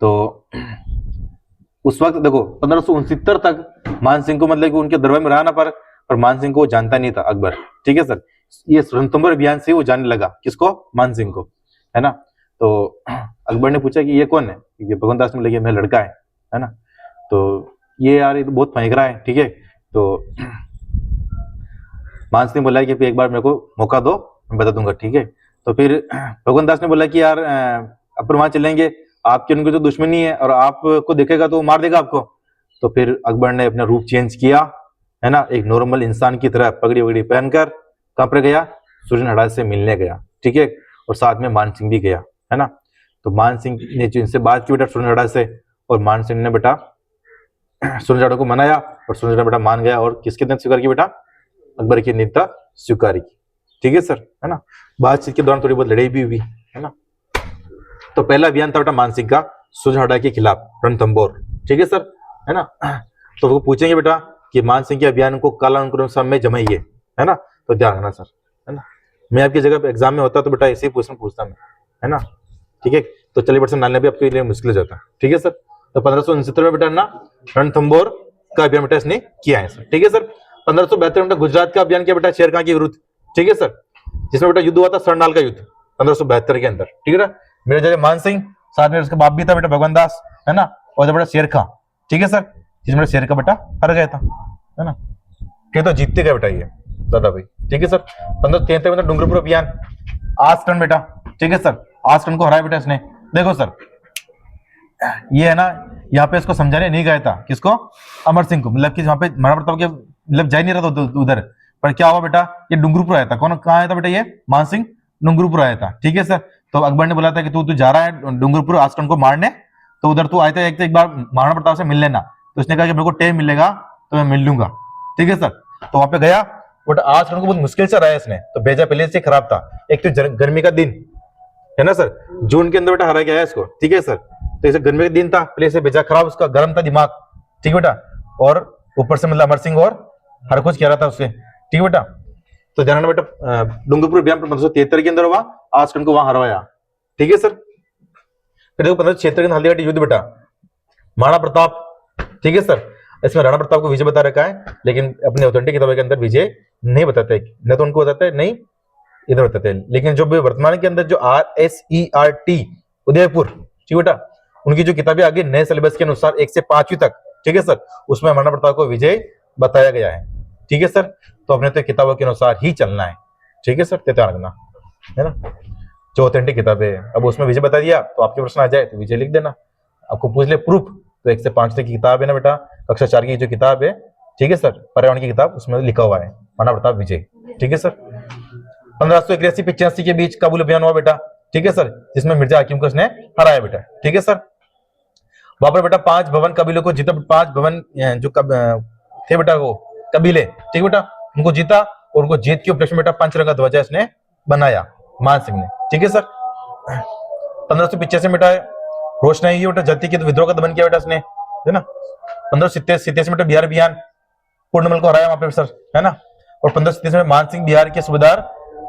तो उस वक्त देखो 1569 तक मान सिंह को मतलब कि उनके दरबार में रहा ना, पर मान सिंह को वो जानता नहीं था अकबर, ठीक है सर। ये रणथंभौर अभियान से वो जानने लगा, किसको? मान सिंह को, है ना। तो अकबर ने पूछा कि ये कौन है? ये भगवान दास ने बोला कि मेरा लड़का है ना। तो ये यार ये तो बहुत फेंक रहा है, ठीक है। तो मान सिंह ने बोला कि एक बार मेरे को मौका दो, मैं बता दूंगा, ठीक है। तो फिर भगवान दास ने बोला कि यार अपन वहां चलेंगे, आपके उनकी तो दुश्मनी है और आपको देखेगा तो मार देगा आपको। तो फिर अकबर ने अपना रूप चेंज किया, है ना, एक नॉर्मल इंसान की तरह पगड़ी वगड़ी पहनकर कहां पर गया? सुरजन हड़ा से मिलने गया, ठीक है। और साथ में मान सिंह भी गया, है ना। तो मान सिंह ने जो इनसे बात की बेटा सुरजन हड़ा से, और मान सिंह ने बेटा सुरजन हड़ा को मनाया, और सुरजन हड़ा बेटा मान गया, और किसकी नीति स्वीकार की बेटा? अकबर की नीति स्वीकार की, ठीक है सर, है ना। बातचीत के दौरान थोड़ी बहुत लड़ाई भी हुई, है ना। तो पहला अभियान था बेटा मान सिंह का सुरजन हड़ा के खिलाफ, रणथंभौर, ठीक है सर, है ना। तो वो पूछेंगे बेटा कि मान सिंह के अभियान को कालानुक्रम में जमाइए, है ना, तो ध्यान रखना सर, है ना। मैं आपकी जगह एग्जाम में होता तो बेटा ऐसे ही क्वेश्चन पूछता मैं, है ना, ठीक है। तो चलिए बेटा नालने भी आपके लिए मुश्किल हो जाता है, ठीक है सर। तो 1569 में बेटा ना रणथंभौर का अभियान बेटा इसने किया है सर, ठीक है सर। 1572 में गुजरात का अभियान किया बेटा शेर खां के विरुद्ध, ठीक है सर, जिसमें बेटा युद्ध हुआ था सरनाल का युद्ध 1572 के अंदर, ठीक है ना। मेरे जगह मान सिंह, साथ में उसका बाप भी था बेटा भगवान दास, है ना, और बेटा शेर खां, ठीक है सर, जिसमें शेर का बेटा हार गया था, है ना। तो जीतते गए बेटा ये दादा भाई, ठीक है सर। 1573 में डूंगरपुर अभियान, आसटन बेटा, ठीक है सर, आसटन को हराया बेटा इसने। देखो सर ये है ना, यहाँ पे इसको समझाने नहीं गया था, किसको? अमर सिंह को, मतलब कि वहां पे महाराणा प्रताप के मतलब जा ही नहीं रहा था उधर, पर क्या हुआ बेटा, ये डूंगरपुर आया था। कौन कहाँ आया था बेटा? ये मान सिंह डूंगरपुर आया था, ठीक है सर। तो अकबर ने बोला था कि तू जा रहा है डूंगरपुर आसटन को मारने, तो उधर तू आया था एक बार महाराणा प्रताप से मिल लेना। तो उसने कहा कि मेरे को टाइम मिलेगा तो मैं मिल लूंगा, ठीक है सर। तो वहां पे गया, बट आसटन को बहुत मुश्किल से हराया इसने, तो भेजा पहले से खराब था। एक तो गर्मी का दिन है ना सर, जून के अंदर बेटा हरा गया है इसको, ठीक है सर। तो इसे गर्मी का दिन था, पहले से भेजा खराब, उसका गर्म था दिमाग, ठीक है बेटा। और ऊपर से मतलब अमर सिंह और हर कुछ कह रहा था उससे, ठीक है बेटा। तो ध्यान बेटा डूंगरपुर अभियान 1573 के अंदर हुआ, आसटन को वहां हरवाया, ठीक है सर। फिर देखो 1576 के अंदर हल्दीघाटी युद्ध बेटा, महाराणा प्रताप, ठीक है सर। इसमें राणा प्रताप को विजय बता रखा है, लेकिन अपनी ऑथेंटिक किताबों के अंदर विजय नहीं बताते, न तो उनको बताते हैं नहीं इधर बताते हैं। लेकिन जो वर्तमान के अंदर जो RSERT उदयपुर, ठीक बेटा, उनकी जो किताबें आगे नए सिलेबस के अनुसार 1 से 5वीं तक, ठीक है सर, उसमें महाराणा प्रताप को विजय बताया गया है, ठीक है सर। तो अपने तो किताबों के अनुसार ही चलना है, ठीक है सर, ध्यान रखना, है ना। जो ऑथेंटिक किताबें है, अब उसमें विजय बता दिया तो आपके प्रश्न आ जाए तो विजय लिख देना। आपको पूछ ले प्रूफ, तो 1 से 5 तक की किताब है ना बेटा, कक्षा 4 की जो किताब है, ठीक है सर, पर्यावरण की किताब, उसमें लिखा हुआ है महाराणा प्रताप विजय, ठीक है सर। 1581-85 के बीच काबुल अभियान हुआ बेटा, ठीक है सर, जिसमें मिर्जा हकीम को उसने हराया बेटा, ठीक है सर। वहां पर बेटा 5 भवन कबीलों को जीता, 5 भवन जो थे बेटा वो कबीले, ठीक बेटा, उनको जीता, और उनको जीत के उपलक्ष्य में बेटा 5 रंग का ध्वजा इसने बनाया मान सिंह ने, ठीक है सर। 1585 में बेटा रोशनाई बेटा जाति के विद्रोह का दमन किया बेटा इसने, है ना। 1587 में बिहार अभियान, पूर्णमल को हराया वहां पे सर, है ना। और 1587 में मान सिंह बिहार के सूबेदार,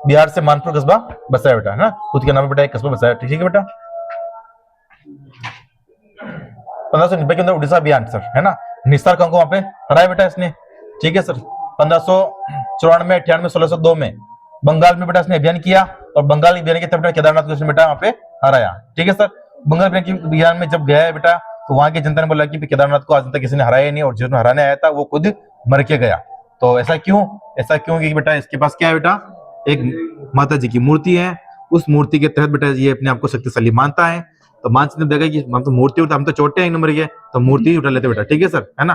बिहार से मानपुर कस्बा बसाया बेटा, है ना, खुद के नाम बेटा एक कस्बा बसाया, ठीक है बेटा। 1590 के अंदर उड़ीसा अभियान सर, है ना, निस्तार खां को वहां पे हराया बेटा इसने, ठीक है सर। 1594, 98, 1602 में बंगाल में बेटा इसने अभियान किया, और बंगाल अभियान के तब केदारनाथ को इसने बेटा वहां पे हराया, ठीक है सर। बंगाल अभियान में जब गया है बेटा, तो वहां की जनता ने बोला कि केदारनाथ को आज तक किसी ने हराया नहीं, और जिसने हराने आया था वो खुद मर के गया। तो ऐसा क्यों? ऐसा क्यों कि बेटा इसके पास क्या है बेटा, एक माता जी की मूर्ति है, उस मूर्ति के तहत बेटा ये अपने आप को शक्तिशाली मानता है। तो मान सिंह ने देखा कि हम तो मूर्ति उठा, हम तो छोटे हैं एक नंबर के, तो मूर्ति ही उठा लेते बेटा, ठीक है सर, है ना।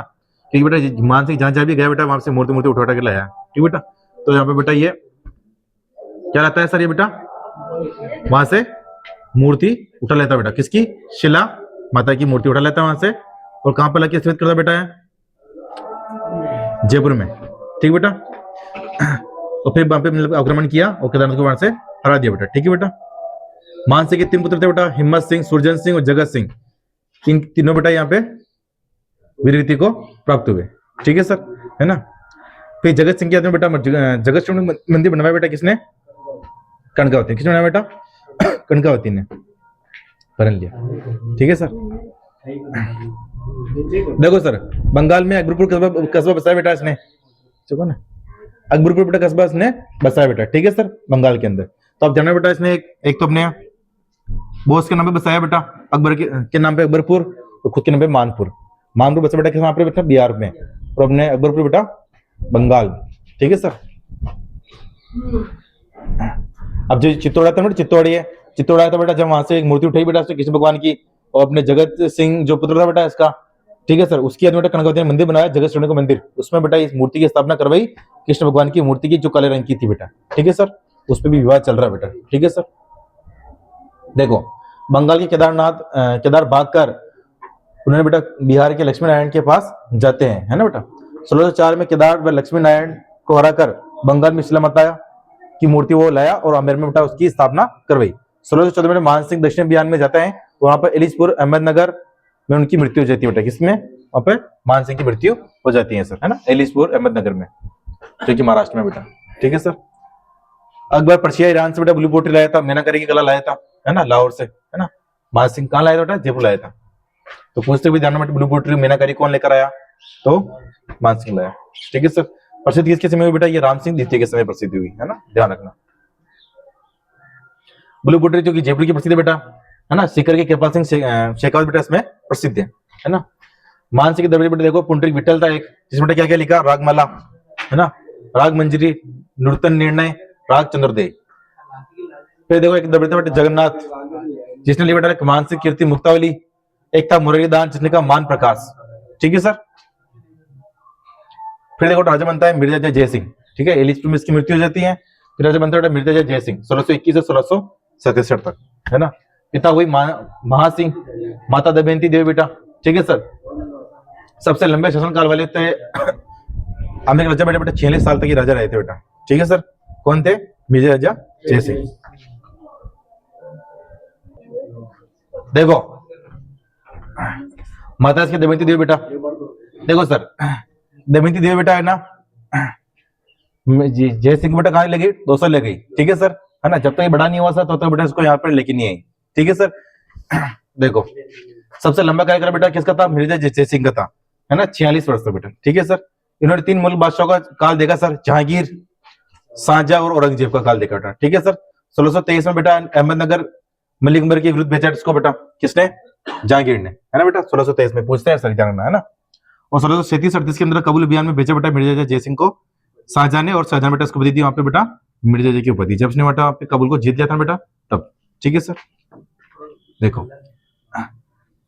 क्योंकि बेटा मान सिंह जहां भी गया बेटा वहां से मूर्ति उठा के लाया, ठीक बेटा। तो यहाँ पे बेटा ये क्या रहता है सर, ये बेटा वहां से मूर्ति उठा लेता बेटा, किसकी? शिला माता की मूर्ति उठा लेता है वहां से, और कहां पर लाके स्थापित करता बेटा है? जयपुर में, ठीक बेटा। और फिर वहां पे मतलब आक्रमण किया और केदारनाथ को वहां से हरा दिया बेटा, ठीक है बेटा। मानसिंह के 3 पुत्र थे बेटा, हिम्मत सिंह, सुरजन सिंह और जगत सिंह। इन तीनों बेटा यहाँ पे वीरगति को प्राप्त हुए, ठीक है सर, है ना। फिर जगत सिंह के आदमी बेटा जगत सिंह मंदिर बनवाया बेटा, किसने? कनकावती। किसने बनाया बेटा? कनकावती ने बना लिया, ठीक है सर। देखो सर, बंगाल में अकबरपुर कस्बा बसाया बेटा इसने, देखो ना, अकबरपुर बेटा कस्बा इसने बसाया बेटा, ठीक है सर, बंगाल के अंदर। तो आप जाना बेटा इसने एक तो अपने बोस के नाम पे बसाया बेटा, अकबर के नाम पे अकबरपुर, तो खुद के नाम पे मानपुर। मानपुर बसा बेटा किस नाम पे बेटा? बिहार में। और अपने अकबरपुर बेटा बंगाल, ठीक है सर। अब जो चित्तौड़ था बेटा, चित्तौड़ आया था बेटा, जब वहां से एक मूर्ति उठाई बेटा कृष्ण भगवान की, और अपने जगत सिंह जो पुत्र था बेटा इसका, ठीक है सर, उसकी याद में बेटा कनकावती ने मंदिर बनाया, जगत सिंह का मंदिर। उसमें बेटा इस मूर्ति की स्थापना करवाई, कृष्ण भगवान की मूर्ति की, जो काले रंग की थी बेटा, ठीक है सर। उस पर भी विवाद चल रहा है बेटा, ठीक है सर। देखो, बंगाल के केदार भागकर उन्होंने बेटा बिहार के लक्ष्मी नारायण के पास जाते हैं, है ना बेटा। 1604 में केदार व लक्ष्मी नारायण को हराकर बंगाल में शिला माता की मूर्ति वो लाया और आमेर में बेटा उसकी स्थापना करवाई। 1614 में मानसिंह दक्षिण बिहार में जाते हैं, वहां पर एलिसपुर अहमदनगर में उनकी मृत्यु हो जाती है बेटा। किसमें? वहां पे मानसिंह की मृत्यु हो जाती है सर, है ना, एलिसपुर अहमदनगर में, जो कि महाराष्ट्र में बेटा, ठीक है सर। अकबर पर्शिया ईरान से बेटा ब्लू पोटरी लाया था, मीनाकारी की कला लाया था, है ना, लाहौर से, है ना। मानसिंह कहाँ लाया था बेटा? जयपुर लाया था। तो पूछते भी ध्यान में, ब्लू पोटरी मीनाकारी कौन लेकर आया? तो मानसिंह लाया, ठीक है सर। प्रसिद्ध किसके समय हुई बेटा? ये राम सिंह द्वितीय के समय प्रसिद्ध हुई, है ना, ध्यान रखना। ब्लू पोटरी जो कि जयपुर की प्रसिद्ध है बेटा, है ना। सीकर के कृपाल सिंह शेखावत बेटा इसमें प्रसिद्ध है ना। मानसिंह के दरबार बेटा देखो, पुंडरीक विठल था एक, जिसमें बेटा क्या क्या लिखा? रागमाला, है ना, राग मंजरी, नूतन निर्णय, राग चंद्रदेव। फिर देखो एक दरबार बेटा जगन्नाथ, जिसने लिखा बेटा मानसिंह कीर्ति मुक्तावली। एक था मुरलीदान, जिसने कहा मान प्रकाश, ठीक है सर। फिर देखो राजा बनता है मिर्जा जय सिंह, ठीक है, एलिसपुर में इसकी मृत्यु हो जाती है। फिर राजा बनता है मिर्जा जय सिंह 1621 से 1667 तक, है ना। पिता हुई महासिंह, माता दमयंती देवी बेटा, ठीक है सर। सबसे लंबे शासनकाल वाले थे आमेर के राजा बेटा 46 साल तक ये राजा रहे थे बेटा, ठीक है सर। कौन थे? मिर्जा राजा जय सिंह। देखो माता इसकी दमयंती देवी बेटा, देखो सर, दमयंती देवी बेटा है ना, जय सिंह बेटा कहाँ ले गई? 2 साल ले गई, ठीक है सर, है ना। जब तक ये बड़ा नहीं हुआ सर, तो बेटा इसको यहाँ पर लेके नहीं आई, ठीक है सर। देखो सबसे लंबा कार्यकाल बेटा किसका था? मिर्जा जय सिंह का था, है ना, 46 वर्ष तक बेटा, ठीक है सर। इन्होंने 3 मुल्क बादशाहों का काल देखा सर, जहांगीर, शाहजहां और औरंगजेब का काल देखा बेटा, ठीक है सर। 1623 में बेटा अहमदनगर मलिक अकबर के विरुद्ध भेजा इसको बेटा, किसने? जहांगीर ने, है ना बेटा। 1623 में पूछते हैं सर जानना, है ना। और 1637-38 के अंदर कबूल अभियान में भेजा बेटा मिर्जा जय सिंह को शाहजहां ने, और शाहजहां बेटा उसको दी थी वहां पे बेटा मिर्जा जय की उपाधि, जब उसने बेटा कबूल को जीत लिया था बेटा तब, ठीक है सर। देखो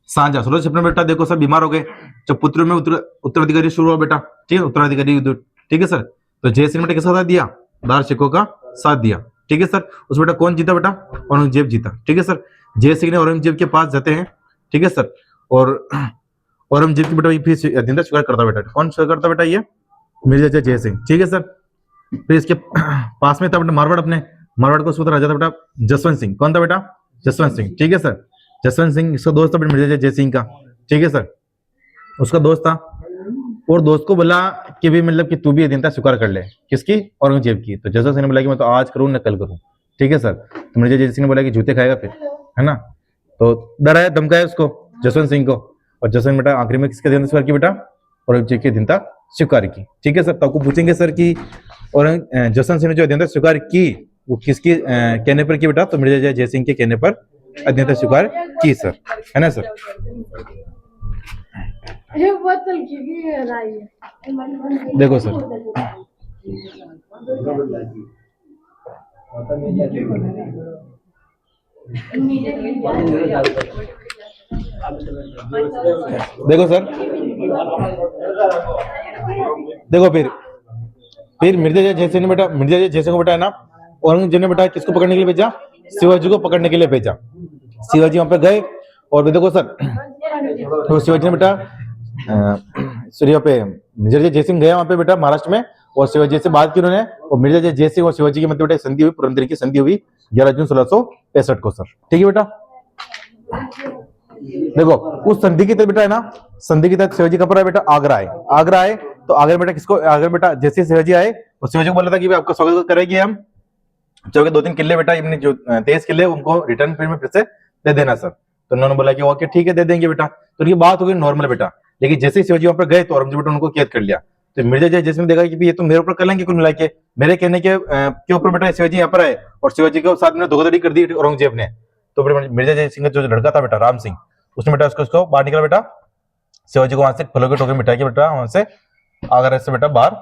शाहजहां 1656 बेटा देखो सर बीमार हो गए, जब पुत्र में उत्तराधिकारी शुरू हुआ बेटा, ठीक है, उत्तराधिकारी युद्ध, ठीक है सर। तो जय सिंह बेटा किसका साथ दिया? दार शिकोह का साथ दिया, ठीक है सर। उस बेटा कौन जीता बेटा? औरंगजेब जीता, ठीक है सर। जय सिंह ने औरंगजेब के पास जाते हैं, ठीक है सर, और औरंगजेब की बेटा फिर अधीनता स्वीकार करता बेटा। कौन स्वीकार करता बेटा? ये मिर्जा जय सिंह, ठीक है सर। फिर इसके पास में था बेटा मारवाड़, अपने मारवाड़ को राजा था बेटा जसवंत सिंह। कौन था बेटा? जसवंत सिंह, ठीक है सर। जसवंत सिंह इसका दोस्त था बेटा मिर्जा जय सिंह का, ठीक है सर, उसका दोस्त था। और दोस्त को बोला कि भी मतलब कि तू भी अधीनता स्वीकार कर ले, किसकी? औरंगजेब की। तो जसवंत सिंह ने बोला कि मैं तो आज करूं न कल करूं, ठीक है सर। तो मिर्जा जय सिंह ने बोला कि जूते खाएगा फिर, है ना। तो डराया धमकाया उसको जसवंत सिंह को, और जसवंत बेटा आखिरी में किसके अधीनता स्वीकार की बेटा? औरंगजेब की अधीनता स्वीकार की, ठीक है सर। तो आपको पूछेंगे सर कि जसवंत सिंह ने जो अधीनता स्वीकार की वो किसके कहने पर की बेटा? तो मिर्जा जय सिंह के कहने पर अधीनता स्वीकार की सर, है ना सर। देखो सर देखो सर, देखो फिर मिर्जा जय सिंह ने बेटा मिर्जा जय सिंह को बेटा है ना, औरंगजेब ने बेटा किसको पकड़ने के लिए भेजा? शिवाजी को पकड़ने के लिए भेजा, शिवाजी वहां पे गए और देखो सर, तो शिवाजी ने बेटा सूर्य पे मिर्जा जय सिंह गया वहां पे बेटा महाराष्ट्र में, और शिवाजी से बात की उन्होंने, और मिर्जा जय सिंह और शिवाजी की मतलब बेटा संधि हुई, पुरंदर की संधि हुई 11 जून 1665 को सर। ठीक है बेटा, देखो उस संधि की तरह बेटा है ना, संधि की तहत शिवाजी कहां पर आए बेटा, आगरा आए। आगरा आए तो आगरा बेटा किसको, आगरा बेटा जैसे शिवाजी आए तो शिवाजी को बोला था कि भाई आपका स्वागत करेंगे हम, जो कि 2-3 किले बेटा अपने जो 23 किले उनको रिटर्न में फिर से दे देना सर। तो उन्होंने बोला कि ओके ठीक है दे देंगे बेटा। तो उनकी बात हो गई नॉर्मल बेटा, लेकिन जैसे ही शिवाजी वहां पर गए तो औरंगजेब बेटा उनको कैद कर लिया। तो मिर्जा जय जैसे देखा कि ये तो मेरे ऊपर कर लेंगे कुल मिला के, मेरे कहने के ऊपर बेटा शिवाजी यहाँ पर आए और शिवाजी के साथ में धोखाधड़ी कर दी औरंगजेब ने। तो मिर्जा जय सिंह का जो लड़का था बेटा राम सिंह, उसने बेटा उसको बाहर निकला बेटा, शिवाजी को वहां से फलों के टोकरे मिटा के बेटा वहां से आगरा से बेटा बाहर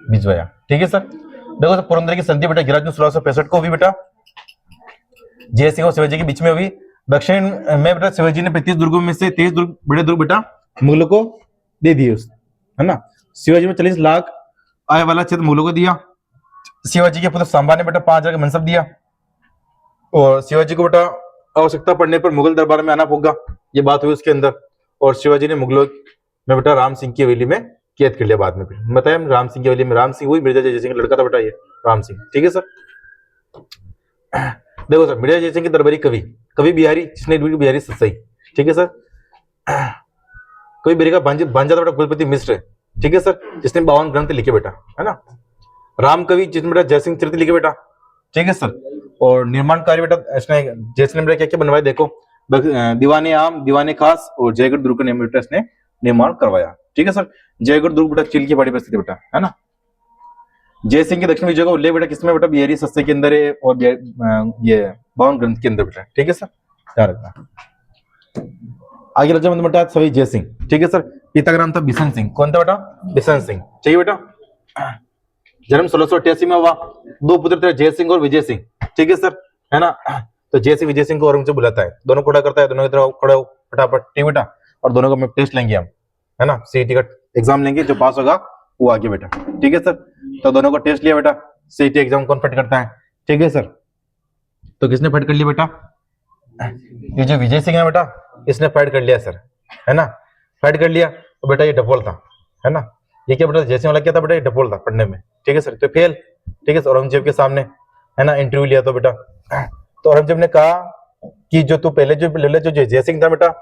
भिजवाया। ठीक है सर, देखो सर पुरंदर की संधि बेटा 11 जून 1665 को हुई बेटा, जय सिंह और शिवाजी के बीच में हुई। दक्षिण में बेटा शिवाजी ने 35 दुर्गों में से 23 दुर्ग बड़े दुर्ग बेटा मुगलों को दे दिए, है ना। शिवाजी में 40 लाख आय वाला क्षेत्र मुगलों को दिया। शिवाजी के पुत्र सांबा ने बेटा 5,000 का मनसब दिया, और शिवाजी को बेटा आवश्यकता पड़ने पर मुगल दरबार में आना होगा, ये बात हुई उसके अंदर। और शिवाजी ने मुगलों में बेटा राम सिंह की हवेली में कैद कर लिया। बाद में फिर बताया राम सिंह की हवेली में राम सिंह हुई, मिर्जा जय सिंह का लड़का था बेटा ये राम सिंह। ठीक है सर, देखो सर मिर्जा जय सिंह की दरबारी कवि, कवि बिहारी, जिसने बिहारी सत्सई। ठीक है सर, कवि बिहारी का भांजा था बेटा कुलपति मिश्र। ठीक है सर, जिसने 52 ग्रंथ लिखे बेटा, है ना। राम कवि जिसने बेटा जय सिंह चरित लिखे बेटा। ठीक है सर, और निर्माण कार्य बेटा इसने जय सिंह ने बेटा क्या क्या बनवाया, देखो दीवाने आम, दीवाने खास और जयगढ़ दुर्ग का बेटा इसने निर्माण करवाया। ठीक है सर, जयगढ़ दुर्ग बेटा चील की पहाड़ी पर स्थित बेटा, है ना। जय सिंह के दक्षिण विजय का उल्लेख बेटा किसमें बेटा, बिहारी सस्ते के अंदर है और ये 52 ग्रंथ के अंदर बेटा। ठीक है सर, ध्यान रखना। आगे राजा बेटा सभी जय सिंह। ठीक है सर, पिता का नाम था बिशन सिंह। कौन था बेटा, बिशन सिंह। चाहिए बेटा, जन्म 1688 में हुआ। 2 पुत्र थे जय सिंह और विजय सिंह। ठीक है सर, है ना। तो जय सिंह विजय सिंह को औरंगजेब बुलाता है, दोनों खड़ा करता है, दोनों की तरफ खड़े हो फटाफट। ठीक बेटा, और दोनों का टेस्ट लेंगे हम, है ना, सीईटी का एग्जाम लेंगे, जो पास होगा वो आगे बेटा। ठीक है सर, तो दोनों को टेस्ट लिया बेटा, सीईटी एग्जाम कौन फट करता है। ठीक है सर, तो किसने फट कर लिया बेटा, ये जो विजय सिंह है बेटा इसने फाइट कर लिया सर, है ना। फाइट कर लिया तो बेटा ये डबोल था, है ना। ये क्या बेटा जय सिंह वाला क्या था बेटा, ये डबोल था पढ़ने में। ठीक है सर, तो फेल। ठीक है सर, औरंगजेब के सामने, है ना, इंटरव्यू लिया तो बेटा, तो औरंगजेब ने कहा कि जो तू पहले जो जय सिंह था बेटा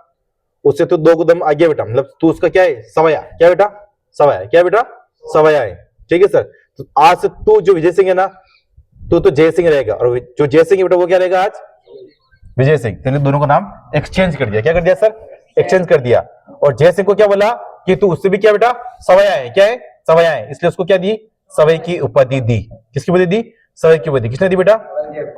उससे तू 2 कदम आगे बेटा, मतलब तू उसका क्या है, सवाया। क्या बेटा, सवाया। क्या बेटा, सवाया है। ठीक है सर, तो आज से तू जो विजय सिंह है ना, तू तो जय सिंह रहेगा, और जो जय सिंह है बेटा वो क्या रहेगा आज, विजय सिंह। तेरे दोनों का नाम एक्सचेंज कर दिया। क्या कर दिया सर, एक्सचेंज कर दिया। और जय सिंह को क्या बोला कि तू उससे भी क्या बेटा, सवाया है। क्या है, सवाया है, इसलिए उसको क्या दी, सवई की उपाधि दी। किसकी उपाधि दी, सवई की उपाधि। किसने दी बेटा,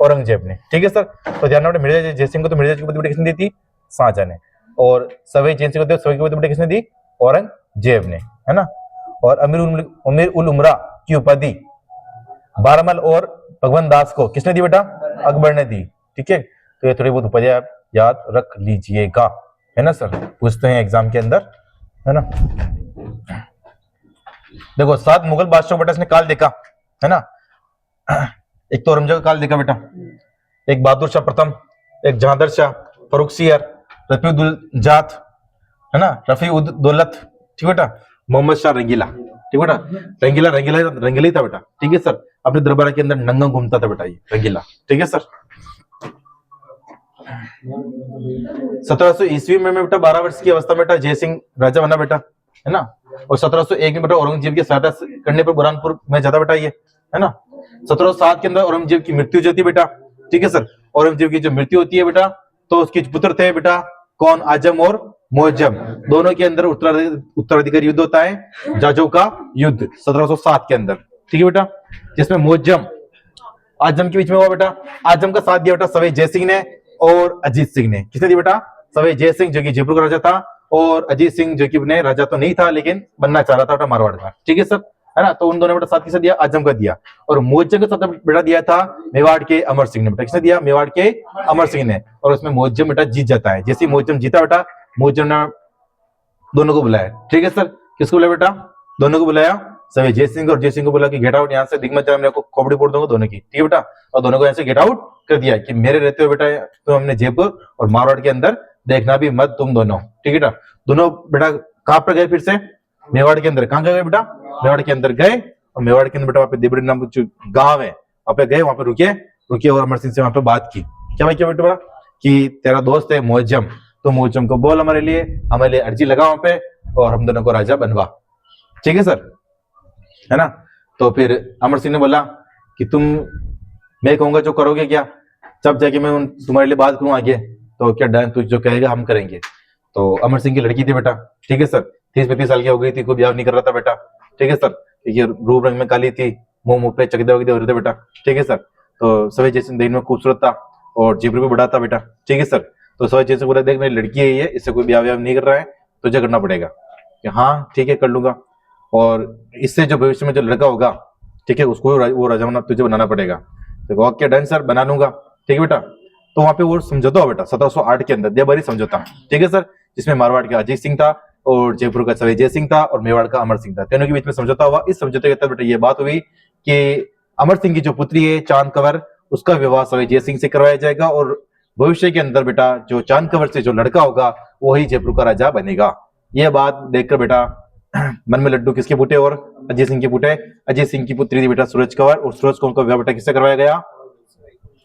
औरंगजेब ने। ठीक है सर, तो ध्यान रखना मिर्जा जय सिंह को तो मिर्जा की उपाधि किसने दी थी, शाहजहां ने, और सवई जय सिंह को सवई की उपाधि किसने दी, औरंगजेब ने, है ना। और अमीर उल उमरा की उपाधि बारमल और भगवंत दास को किसने दी बेटा, अकबर ने दी। ठीक है, तो ये थोड़ी बहुत उपाधियां आप याद रख लीजिएगा, है ना सर, पूछते हैं एग्जाम के अंदर, है ना। देखो 7 मुगल बादशाह बेटा इसने काल देखा, है ना। एक तो औरंगजेब का काल देखा बेटा, एक बहादुर शाह प्रथम, एक जहांदर शाह, फरुख सियर, रफी उद जात, है ना, रफी उद दौलत। ठीक बेटा, मोहम्मद शाह रंगीला। ठीक बेटा, रंगीला ही था बेटा। ठीक है सर, अपने दरबार के अंदर नंगा घूमता था बेटा ये रंगीला। ठीक है सर, 1700 ईस्वी में बेटा 12 वर्ष की अवस्था में बेटा जय सिंह राजा बना बेटा, है ना। और 1701 में बेटा औरंगजेब की सहायता करने पर बुरहानपुर में जाता बेटा ये, है ना। 1707 के अंदर औरंगजेब की मृत्यु होती है बेटा। ठीक है सर, औरंगजेब की जो मृत्यु होती है बेटा, तो उसके पुत्र थे बेटा कौन, आजम और मुअज्जम। दोनों के अंदर उत्तराधिकारी युद्ध होता है, जाजों का युद्ध 1707 के अंदर। ठीक है बेटा, जिसमें मुअज्जम आजम के बीच में हुआ बेटा। आजम का साथ दिया बेटा सवई जय सिंह ने और अजीत सिंह ने। किसने दिया बेटा, सवई जय सिंह जो कि जयपुर का राजा था, और अजीत सिंह जो कि अपने राजा तो नहीं था लेकिन बनना चाह रहा था बेटा मारवाड़ का। ठीक है सर, है ना। तो उन दोनों बेटा साथ किसे दिया, आजम का दिया। और मुअज्जम का साथ बेटा दिया था मेवाड़ के अमर सिंह ने बेटा। किसने दिया, मेवाड़ के अमर सिंह ने। और उसमें मुअज्जम बेटा जीत जाता है। जैसे मुअज्जम जीता बेटा, मुअज्जम ने दोनों को बुलाया। ठीक है सर, किसको बुलाया बेटा, दोनों को बुलाया, सभी जय सिंह और जय सिंह को बोला कि गेट आउट यहाँ से, दिख मत जाए, मैं आपको खोपड़ी फोड़ दूंगा दोनों की, ठीक है बेटा। और दोनों को यहाँ से गेट आउट कर दिया कि मेरे रहते हुए बेटा तो हमने जयपुर और मारवाड़ के अंदर देखना भी मत तुम दोनों, ठीक है बेटा। दोनों बेटा कहाँ पर गए फिर से, मेवाड़ के अंदर। कहाँ गए बेटा, मेवाड़ के अंदर गए, और मेवाड़ के अंदर बेटा वहाँ पे देवड़ी नाम जो गाँव है वहाँ पे गए, वहाँ पे रुके और अमर सिंह से वहाँ पे बात की। क्या भाई, क्या बेटा कि तेरा दोस्त है मुअज्जम, तो मुअज्जम को बोल हमारे लिए अर्जी लगा वहाँ पे और हम दोनों को राजा बनवा, ठीक है सर, है ना। तो फिर अमर सिंह ने बोला कि तुम, मैं कहूंगा जो करोगे क्या, जब जाके मैं तुम्हारे लिए बात करूं आगे, तो क्या डन, तू जो कहेगा हम करेंगे। तो अमर सिंह की लड़की थी बेटा, ठीक है सर, 30-35 साल की हो गई थी, कोई ब्याह नहीं कर रहा था बेटा, ठीक है सर, क्योंकि रूप रंग में काली थी, मुंह पे चकदे वगदे हो रहे थे बेटा, ठीक है सर। तो सभी जैसे दिन में खूबसूरत था और जिब्र भी बड़ा था बेटा, ठीक है सर। तो सभी जैसे बोला, देख मेरी लड़की है ये, इससे कोई ब्याह नहीं कर रहा है, तुझे करना पड़ेगा। कि हाँ ठीक है कर लूंगा, और इससे जो भविष्य में जो लड़का होगा, ठीक है, उसको वो राजा तुझे बनाना पड़ेगा। तो ओके डन सर, बना लूंगा, ठीक है बेटा। तो वहां पे वो समझौता हुआ बेटा 1708 के अंदर, देवबारी समझौता, ठीक है सर, जिसमें मारवाड़ का अजीत सिंह था और जयपुर का सवाई जय सिंह था और मेवाड़ का अमर सिंह था, तीनों के बीच में समझौता हुआ। इस समझौते के तहत बेटा ये बात हुई कि अमर सिंह की जो पुत्री है चांद कंवर, उसका विवाह सवाई जय सिंह से करवाया जाएगा, और भविष्य के अंदर बेटा जो चांद कंवर से जो लड़का होगा वही जयपुर का राजा बनेगा। यह बात देखकर बेटा मन में लड्डू किसके फूटे, और अजय सिंह के फूटे। अजय सिंह की पुत्री थी बेटा सूरज कंवर, और सूरज कंवर का विवाह बेटा किससे करवाया गया,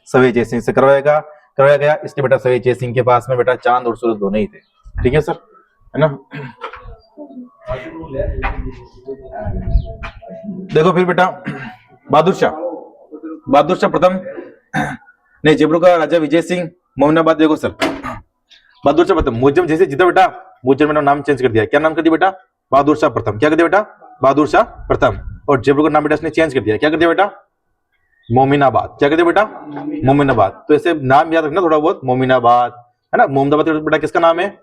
सवाई जय सिंह से करवाया गया। इसलिए बेटा सवाई जय सिंह के पास में बेटा चांद और सूरज दोनों ही थे, ठीक है सर, है ना। देखो फिर बेटा बहादुर शाह प्रथम नहीं, जयपुर का राजा विजय सिंह, मोमिनाबाद। देखो सर, बहादुर शाह प्रथम, मुअज्जम जैसे जीता बेटा, मुअज्जम ने नाम चेंज कर दिया, क्या नाम कर दिया बेटा, बहादुर शाह प्रथम। क्या कर दिया बेटा, बहादुर शाह प्रथम। और जयपुर का नाम बेटा उसने चेंज कर दिया, क्या कर दिया बेटा, मोमिनाबाद। क्या कर दिया बेटा, मोमिनाबाद। तो ऐसे नाम याद रखना थोड़ा बहुत, मोमिनाबाद, है ना। मोमिनाबाद बेटा किसका नाम है,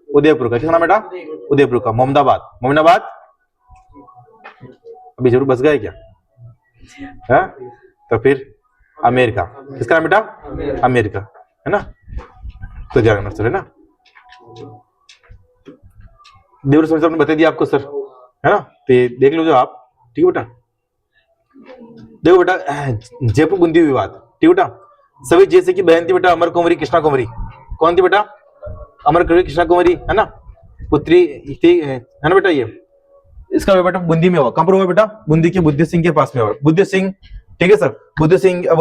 उदयपुर का। किसका नाम बेटा, उदयपुर का। मोमिनाबाद अभी जरूर बस गए क्या, है? तो फिर अमेरिका, किसका नाम बेटा, अमेरिका, है ना। तो ध्यान रखना सर, है ना। देवर समझ ने बता दिया आपको सर, है ना, तो देख लो जो आप, ठीक है बेटा। देखो बेटा जयपुर बूंदी विवाद, ठीक बेटा। सभी जैसे की बहन थी बेटा अमर कुंवरी कृष्णा कुंवरी। कौन थी बेटा, अमर कुंवरी कृष्णा कुंवरी, है ना, पुत्री थी, है ना बेटा। ये इसका बेटा बूंदी में हुआ। कहां पर हुआ बेटा, बूंदी के बुद्धि सिंह के पास में हुआ। बुद्धि सिंह, ठीक है सर, बुद्धि सिंह अब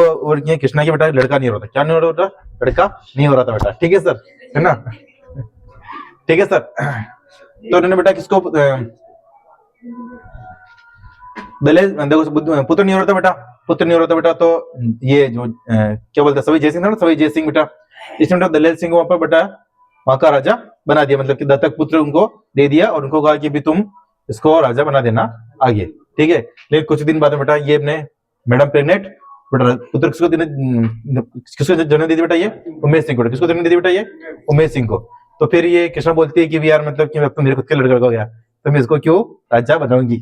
कृष्णा के बेटा लड़का नहीं हो रहा था। क्या नहीं हो रहा बेटा, लड़का नहीं हो रहा था बेटा, ठीक है सर, है ना, ठीक है सर। तो उन्होंने बेटा किसको देखो पुत्र नहीं हो रहा था बेटा, पुत्र नहीं हो रहा था बेटा। तो ये जो क्या बोलते सवाई जय सिंह था ना, सवाई जय सिंह बेटा, इसने बेटा दलेल सिंह को वहां पर बेटा वहां का राजा बना दिया, मतलब कि दत्तक पुत्र उनको दे दिया और उनको कहा कि भी तुम इसको राजा बना देना आगे, ठीक है। लेकिन कुछ दिन बाद में बेटा ये अपने मैडम प्रेग्नेंट बेटा, पुत्र किसको जन्म दे दी बेटा, ये उमेश सिंह को। किसको जन्म दे दी बेटा, ये उमेश सिंह को। तो फिर ये कृष्णा बोलती है कि यार मतलब कि अब तो मेरे खुद के लड़का हो गया, तो मैं इसको क्यों राजा बनाऊंगी,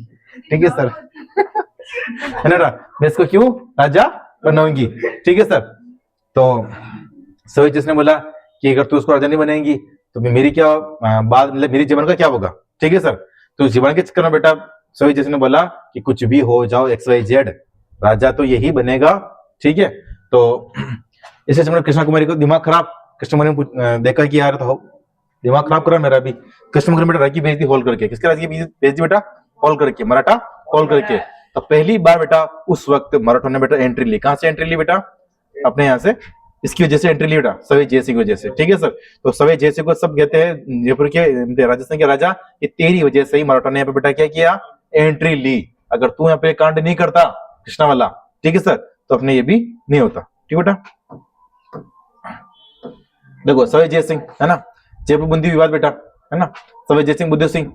ठीक है सर, है ना, मैं इसको क्यों राजा बनाऊंगी, ठीक है सर। तो सभी जिसने बोला कि अगर तू उसको राजा नहीं बनेगी तो मेरी क्या बात, मतलब मेरी जीवन का क्या होगा, ठीक है सर। तो जीवन के चक्कर में बेटा सभी जिसने बोला कि कुछ भी हो जाओ XYZ, राजा तो यही बनेगा, ठीक है। तो इसे समय कृष्णा कुमारी को दिमाग खराब, कृष्ण कुमारी ने देखा कि यार तो दिमाग खराब करा मेरा भी। कृष्ण कुमारी बेटा राखी भेज दी हॉल करके। किसके राखी भेज दी बेटा, हॉल करके, मराठा हॉल करके। तो पहली बार बेटा उस वक्त मराठों ने बेटा एंट्री ली। कहां से एंट्री ली बेटा, अपने यहाँ से, इसकी वजह से एंट्री ली बेटा, सवाई जय सिंह की वजह से, ठीक है सर। तो सवाई जय सिंह को सब कहते हैं जयपुर के राजस्थान के राजा, ये तेरी वजह से ही मराठों ने यहाँ पे बेटा क्या किया, एंट्री ली। अगर तू यहाँ पे कांड नहीं करता कृष्णा वाला, ठीक है सर, तो अपने ये भी नहीं होता, ठीक बेटा। देखो सवाई जय सिंह, है ना, जयपुर बूंदी विवाद बेटा, है ना। सवाई जय सिंह बुद्धि सिंह,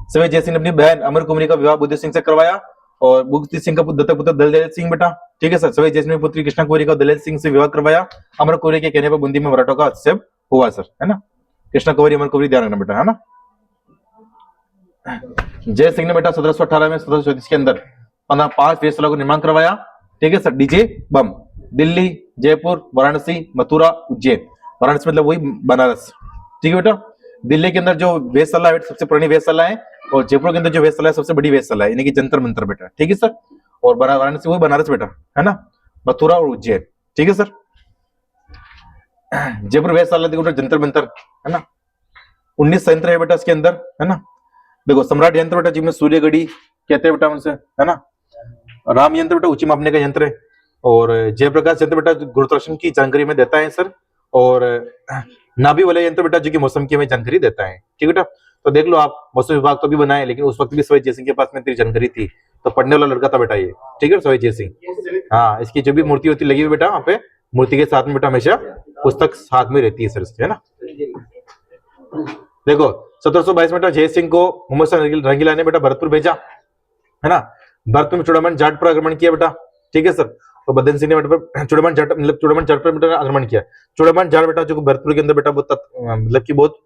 सवाई जय सिंह ने अपनी बहन अमर कुमारी का विवाह बुद्धि सिंह से करवाया, और बुद्धि सिंह का दत्तक पुत्र दलेल सिंह बेटा, ठीक है सर। सवाई जय सिंह पुत्री कृष्णा कुमारी का दलेल सिंह से विवाह करवाया। अमर कुमारी के कहने पर बूंदी में मराठों का हस्तक्षेप हुआ सर, है ना। कृष्णा कुमारी अमर कुमारी ध्यान रखना बेटा, है ना। जय सिंह ने बेटा 1718 में 1734 के अंदर 5 वेधशाला को निर्माण करवाया, ठीक है सर। डीजे बम दिल्ली, जयपुर, वाराणसी, मथुरा, उज्जैन। वाराणसी मतलब वही बनारस, ठीक है बेटा। दिल्ली के अंदर जो वेधशाला है सबसे पुरानी वेधशाला है और जयपुर के अंदर जो वेधशाला है सबसे बड़ी वेधशाला है, यानी कि जंतर मंतर बेटा, ठीक है सर। और वाराणसी वही बनारस बेटा, है ना, मथुरा और उज्जैन, ठीक है सर। जयपुर वेधशाला देखो बेटा, जंतर मंतर, है ना, 19 संयंत्र है बेटा इसके अंदर, है ना। देखो सम्राट यंत्र बेटा जिसमें सूर्यगढ़ी कहते हैं बेटा उनसे, है ना। राम यंत्र बेटा ऊंची मापने का यंत्र है। और जयप्रकाश यंत्र बेटा गुरुत्वाकर्षण की जानकारी में देता है सर। और नाभि वाला यंत्र बेटा जो कि मौसम की हमें जानकारी देता है, ठीक है बेटा। तो देख लो आप, मौसम विभाग तो भी बनाए, लेकिन उस वक्त भी सवाई जयसिंह के पास में तेरी जानकारी थी, तो पढ़ने वाला लड़का था बेटा ये, ठीक है सवाई जयसिंह। हाँ, इसकी जो भी मूर्ति होती लगी हुई बेटा वहाँ पे, मूर्ति के साथ में बेटा हमेशा पुस्तक साथ में रहती है सर इसके, है ना। देखो 1722 में बेटा जयसिंह को मोहम्मद शाह रंगीला ने बेटा भरतपुर भेजा, है ना। भरतपुर में चूड़ामन जाट पर आक्रमण किया बेटा, ठीक है सर। तो बदन सिंह ने बेटा चूड़ामन जाट मतलब चूड़ामन जाट पर बेटा आक्रमण किया। चूड़ामन जाट बेटा जो भरतपुर के अंदर बेटा मतलब कि बहुत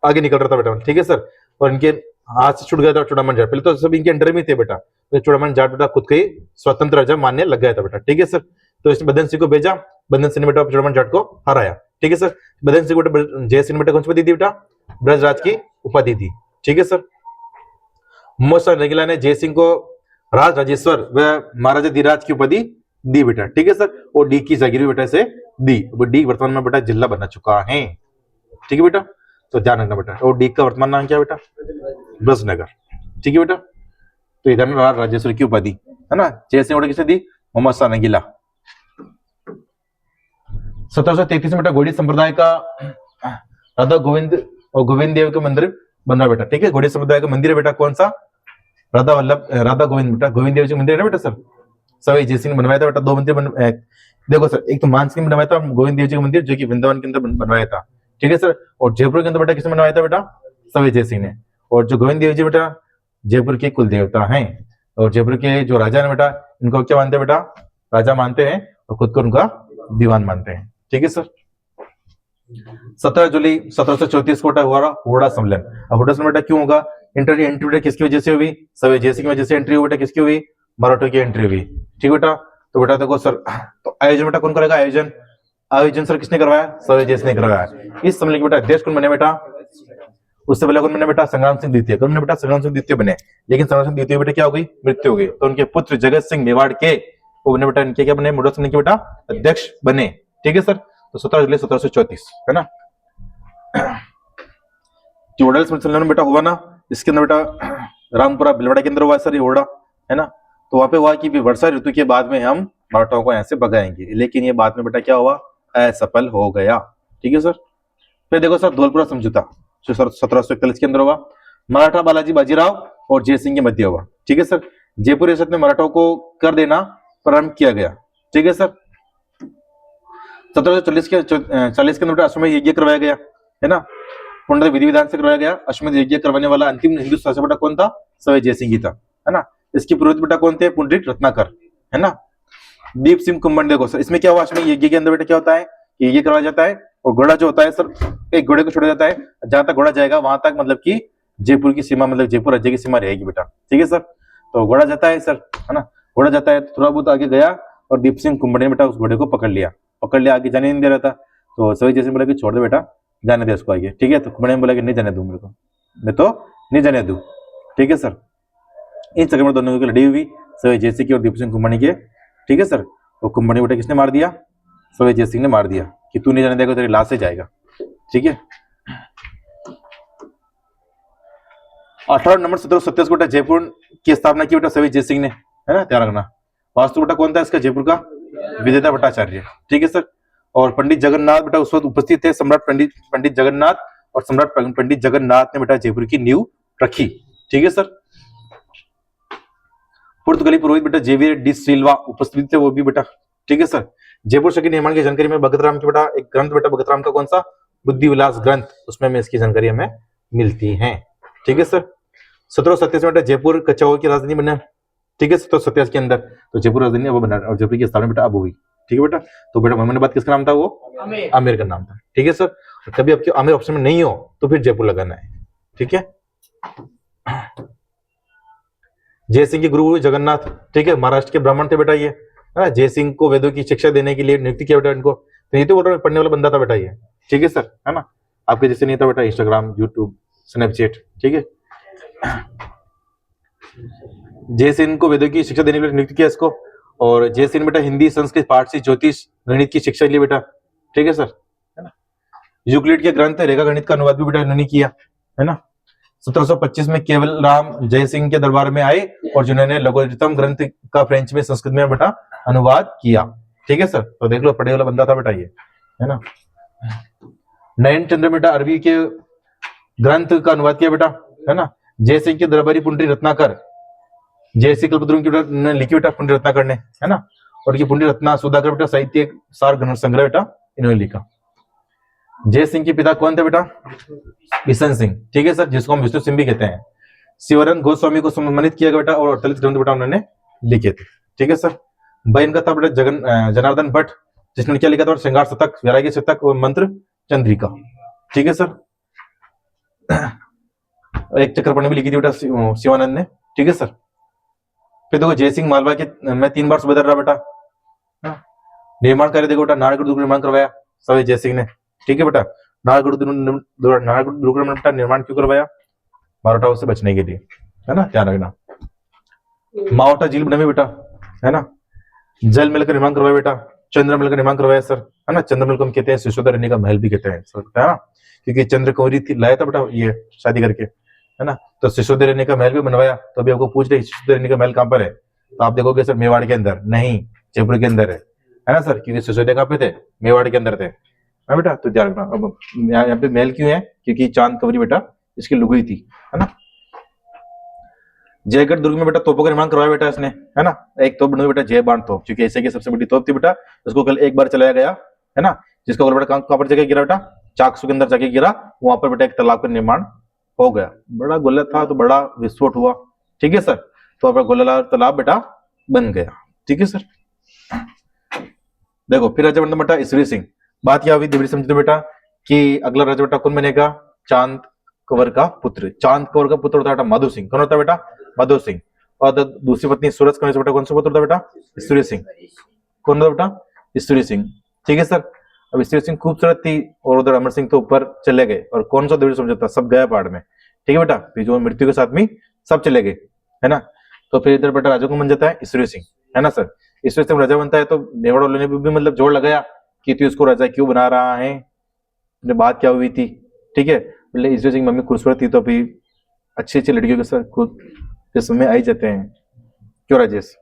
आगे निकल रहा था बेटा, ठीक है सर। और इनके हाथ से छूट गया था चूड़ामन जाट, पहले तो सब इनके अंडर में थे बेटा, तो चूड़ामन जाट बेटा खुद के स्वतंत्र राजा मानने लग गया था बेटा, ठीक है सर। तो इसने बदन सिंह को भेजा, बदन सिंह ने बेटा चूड़ामन जाट को हराया, ठीक है सर। बदन सिंह बेटा जयसिंह ने बेटा कौन सी उपाधि दी बेटा, ब्रजराज की उपाधि दी, ठीक है सर। मोहम्मद शाह रंगीला ने जयसिंह को राज राजेश्वर व महाराजा धीराज की उपाधि दी बेटा, ठीक है सर। और डी की जागीर बेटा से दी, डी वर्तमान में बेटा जिला बना चुका है, ठीक है बेटा, तो ध्यान रखना बेटा। और डी का वर्तमान नाम क्या बेटा, ब्रजनगर, ठीक है बेटा। तो इधर राज राजेश्वर की उपाधि, है ना। जयसिंह किसे दी, मोहम्मद शाह रंगीला। 1733 में बेटा गोड़ी संप्रदाय का राधा गोविंद और गोविंद देव का मंदिर बना बेटा, ठीक है। गोड़ी संप्रदाय का मंदिर है बेटा कौन सा, राधा गोविंद बेटा, गोविंद देव जी मंदिर है बेटा सर, सवाई जयसिंह ने बनवाया था बेटा। दो मंदिर देखो सर, एक तो मानसिंह में बनवाया था गोविंद देव जी का मंदिर जो कि वृंदावन के अंदर बनवाया था, ठीक है सर। और जयपुर के अंदर बेटा किसने बनवाया था बेटा, सवाई जयसिंह ने। और जो गोविंद देव जी बेटा जयपुर के कुल देवता हैं, और जयपुर के जो राजा ने बेटा इनको क्या मानते हैं बेटा, राजा मानते हैं, और खुद को उनका दीवान मानते हैं, ठीक है सर। 17 जुलाई 1734 को हुआ हुड़ा सम्मेलन। अब हुड़ा सम्मेलन बेटा क्यों होगा, एंट्री बेटा किसकी वजह से हुई, सवाई जयसिंह की वजह से एंट्री हुई बेटा, किसकी हुई, मराठों की एंट्री हुई, ठीक बेटा। तो बेटा देखो सर, तो आयोजन बेटा कौन करेगा, आयोजन सर किसने करवाया, सवाई जयसिंह ने करवाया। इस सम्मेलन के बेटा अध्यक्ष कौन बने बेटा, उससे पहले कौन बने बेटा, संग्राम सिंह द्वितीय। कौन बने बेटा, संग्राम सिंह द्वितीय बने, लेकिन संग्राम सिंह द्वितीय बेटा क्या हो गई, मृत्यु हो गई। तो उनके पुत्र जगत सिंह मेवाड़ के वो बने बेटा, इनके क्या बने, मुड़ा सम्मेलन के बेटा अध्यक्ष बने, ठीक है सर। तो 17 जुलाई 1734, है ना। जो ओडल सम्मेलन बेटा हुआ ना, इसके अंदर बेटा रामपुरा भिलवाड़ा के अंदर हुआ सर ये ओडा, है ना। तो वहां पे हुआ कि वर्षा ऋतु के बाद में हम मराठाओं को यहाँ से भगाएंगे, लेकिन ये बाद में बेटा क्या हुआ, असफल हो गया, ठीक है सर। फिर देखो सर धौलपुरा समझौता जो 1741 के अंदर होगा, मराठा बालाजी बाजीराव और जयसिंह के मध्य हुआ, ठीक है सर। जयपुर रियासत में मराठाओं को कर देना प्रारंभ किया गया, ठीक है सर। 1740 के 40 के अंदर अश्वमेध यज्ञ करवाया गया, है ना, पूर्ण विधि विधान से करवाया गया। अश्वमेध यज्ञ करवाने वाला अंतिम हिंदू शासक बेटा कौन था, सवाई जयसिंह ही था, है ना। इसकी पुरोहित बेटा कौन थे, पुंडरीक रत्नाकर, है ना। दीप सिंह कुंभन, देखो सर इसमें क्या हुआ, अश्वमेध यज्ञ के अंदर बेटा क्या होता है, यज्ञ करवाया जाता है, और घोड़ा जो होता है सर, एक घोड़े को छोड़ा जाता है, जहां तक घोड़ा जाएगा वहां तक मतलब कि जयपुर की सीमा, मतलब जयपुर राज्य की सीमा रहेगी बेटा, ठीक है सर। तो घोड़ा जाता है सर, है ना, घोड़ा जाता है, थोड़ा बहुत आगे गया और दीप सिंह कुंभन ने बेटा उस घोड़े को पकड़ लिया, आगे जाने नहीं दे रहा था। तो सवाई जयसिंह बोला कि छोड़ दे बेटा, जाने दे उसको आगे, ठीक है। तो कुंभन ने बोला कि नहीं जाने दूं, मेरे को मैं तो नहीं जाने दूं, ठीक है सर। इन चक्कर में दोनों की लड़ी हुई, सवाई जयसिंह की और दीप सिंह कुंभन के, ठीक है सर। तो कुंभन बेटा किसने मार दिया, सवाई जयसिंह ने मार दिया कि तू नहीं जाने देगा तेरी लाश से जाएगा, ठीक है। 18 नवंबर 1727 को बेटा जयपुर की स्थापना की बेटा सवाई जयसिंह ने, है ना, ध्यान रखना। वास्तु बेटा कौन था इसका, जयपुर का विजेता भट्टाचार्य, ठीक है सर। और पंडित जगन्नाथ बेटा उस वक्त उपस्थित थे, सम्राट पंडित जगन्नाथ, और सम्राट पंडित जगन्नाथ ने बेटा जयपुर की नींव रखी, ठीक है सर। पुर्तगाली पुरोहित बेटा जेवियर डी सिल्वा उपस्थित थे वो भी बेटा, ठीक है सर। जयपुर शहर के निर्माण की जानकारी में भगत राम की बेटा एक ग्रंथ बेटा, भगत राम का कौन सा, बुद्धि विलास ग्रंथ, उसमें हमें इसकी जानकारी हमें मिलती है, ठीक है सर। 1727 में बेटा जयपुर कछवाओं की राजधानी बना, ठीक है। 1727 के अंदर तो जयपुर राजधानी अब बना, और जयपुर की स्थापना बेटा अब हुई, ठीक है बेटा। तो बेटा मोहम्मदाबाद किसका नाम था, वो आमेर का नाम था, ठीक है सर। कभी आपके आमेर ऑप्शन में नहीं हो तो फिर जयपुर लगाना है, ठीक है। जयसिंह के गुरु जगन्नाथ, ठीक है, महाराष्ट्र के ब्राह्मण थे बेटा ये, है ना। जयसिंह को वेदों की शिक्षा देने के लिए नियुक्त किया बेटा इनको, तो ये तो बोल रहा पढ़ने वाला बंदा था बेटा ये, ठीक है सर, है ना। आपके जैसे नहीं था बेटा इंस्टाग्राम, यूट्यूब, स्नैपचैट, ठीक है। जयसेन को वेदों की शिक्षा देने के लिए नियुक्त किया इसको, और जयसेन बेटा हिंदी, संस्कृत, पारसी, ज्योतिष, गणित की शिक्षा के लिए बेटा, ठीक है सर, है ना। यूक्लिड के ग्रंथ रेखा गणित का अनुवाद भी बेटा इन्होंने किया, है ना। 1725 में केवल राम जयसिंह के दरबार में आए और जिन्होंने लघुतम ग्रंथ का फ्रेंच में, संस्कृत में बेटा अनुवाद किया, ठीक है सर। तो देख लो पढ़े वाला बंदा था बेटा ये, है ना। नयन चंद्र बेटा अरबी के ग्रंथ का अनुवाद किया बेटा, है ना। जयसिंह के दरबारी पुंडरी रत्नाकर, जयसिंह कल्पद्रुम की बेटा लिखी बेटा पुंडरी रत्नाकर ने, है ना। और ये पुंडरी रत्ना सुधाकर बेटा साहित्य सार घन संग्रह बेटा इन्होंने लिखा। जयसिंह के पिता कौन थे बेटा? बिशन सिंह, ठीक है सर, जिसको हम विष्णु सिंह भी कहते हैं। शिवरन गोस्वामी को सम्मानित किया गया बेटा और 48 ग्रंथ बेटा उन्होंने लिखे थे, ठीक है सर। बहन का था बेटा जनार्दन भट्ट, जिसने क्या लिखा था? श्रृंगार शतक, वैराग्य शतक और मंत्र चंद्रिका, ठीक है सर। एक चक्रपाणी भी लिखी थी बेटा शिवानंद ने, ठीक है सर। फिर देखो जयसिंह मालवा के मैं 3 बार सुबेदार रहा बेटा, निर्माण कार्य देखो बेटा, नारायणगढ़ दुर्ग निर्माण करवाया सभी जयसिंह ने, ठीक है बेटा। नारायणगढ़ दुर्ग में बेटा निर्माण क्यों करवाया? मराठाओं से बचने के लिए, है ना, ध्यान रखना। माओटा झील बनाई बेटा, है ना। जल महल का निर्माण करवाया बेटा, चंद्रमहल का निर्माण करवाया सर, है ना। चंद्रमहल को हम कहते हैं सिसोदा रानी का महल भी कहते हैं सर, है ना, क्योंकि चंद्र कौरी थी लाया था बेटा ये शादी करके, है ना। तो सिसोदा रानी का महल भी बनवाया। तो अभी आपको पूछ रहे सिसोदा रानी का महल कहाँ पर है, तो आप देखोगे सर मेवाड़ के अंदर नहीं, जयपुर के अंदर है ना सर, क्योंकि सिसोदिया कहाँ पे थे? मेवाड़ के अंदर थे, है बेटा। तो ध्यान रखना। अब यहाँ पे महल क्यों है? क्योंकि चांद कवरी बेटा इसकी लुगुई थी, है ना। जयगढ़ दुर्ग में बेटा तोपों का निर्माण करवाया बेटा इसने, है ना। एक तोप बनी बेटा जय बाण तोप, क्योंकि ऐसे की सबसे बड़ी तोप थी बेटा, उसको कल एक बार चलाया गया, है ना। जिसका बेटा कहां पर जगह गिरा बेटा? चाकसू के अंदर जाके गिरा, वहां पर बेटा एक तालाब का निर्माण हो गया। बड़ा गोला था तो बड़ा विस्फोट हुआ, ठीक है सर। तो अपना गोला तालाब बेटा बन गया, ठीक है सर। देखो फिर राजा बनता बेटा ईश्वरी सिंह। बात क्या हुई धीरे समझते बेटा कि अगला राजा बेटा कौन बनेगा? चांद कंवर का पुत्र। चांद कंवर का पुत्र होता बेटा मधु सिंह। कौन होता बेटा? मधु सिंह। और दूसरी पत्नी सूरज कंवर से बेटा कौन सा पुत्र होता बेटा? ईश्वरी सिंह। कौन होता बेटा? ईश्वरी सिंह, ठीक है सर। अब ईश्वरी सिंह खूबसूरत थी और उधर अमर सिंह तो ऊपर चले गए, और कौन सा दृढ़ समझौता? सब गया पहाड़ में, ठीक है बेटा। फिर जो मृत्यु के साथ में सब चले गए, है ना। तो फिर इधर बेटा राजा को बन जाता है ईश्वरी सिंह, है ना सर। ईश्वरी सिंह राजा बनता है तो मेवाड़ वालों ने भी मतलब जोर लगाया कि तू इसको राजा क्यों बना रहा है, बात क्या हुई थी, ठीक है। बोले ईश्वरी सिंह मम्मी खूबसूरत थी तो अभी अच्छी अच्छी लड़कियों के साथ खुद इसमें आई जाते हैं, क्यों राजेश?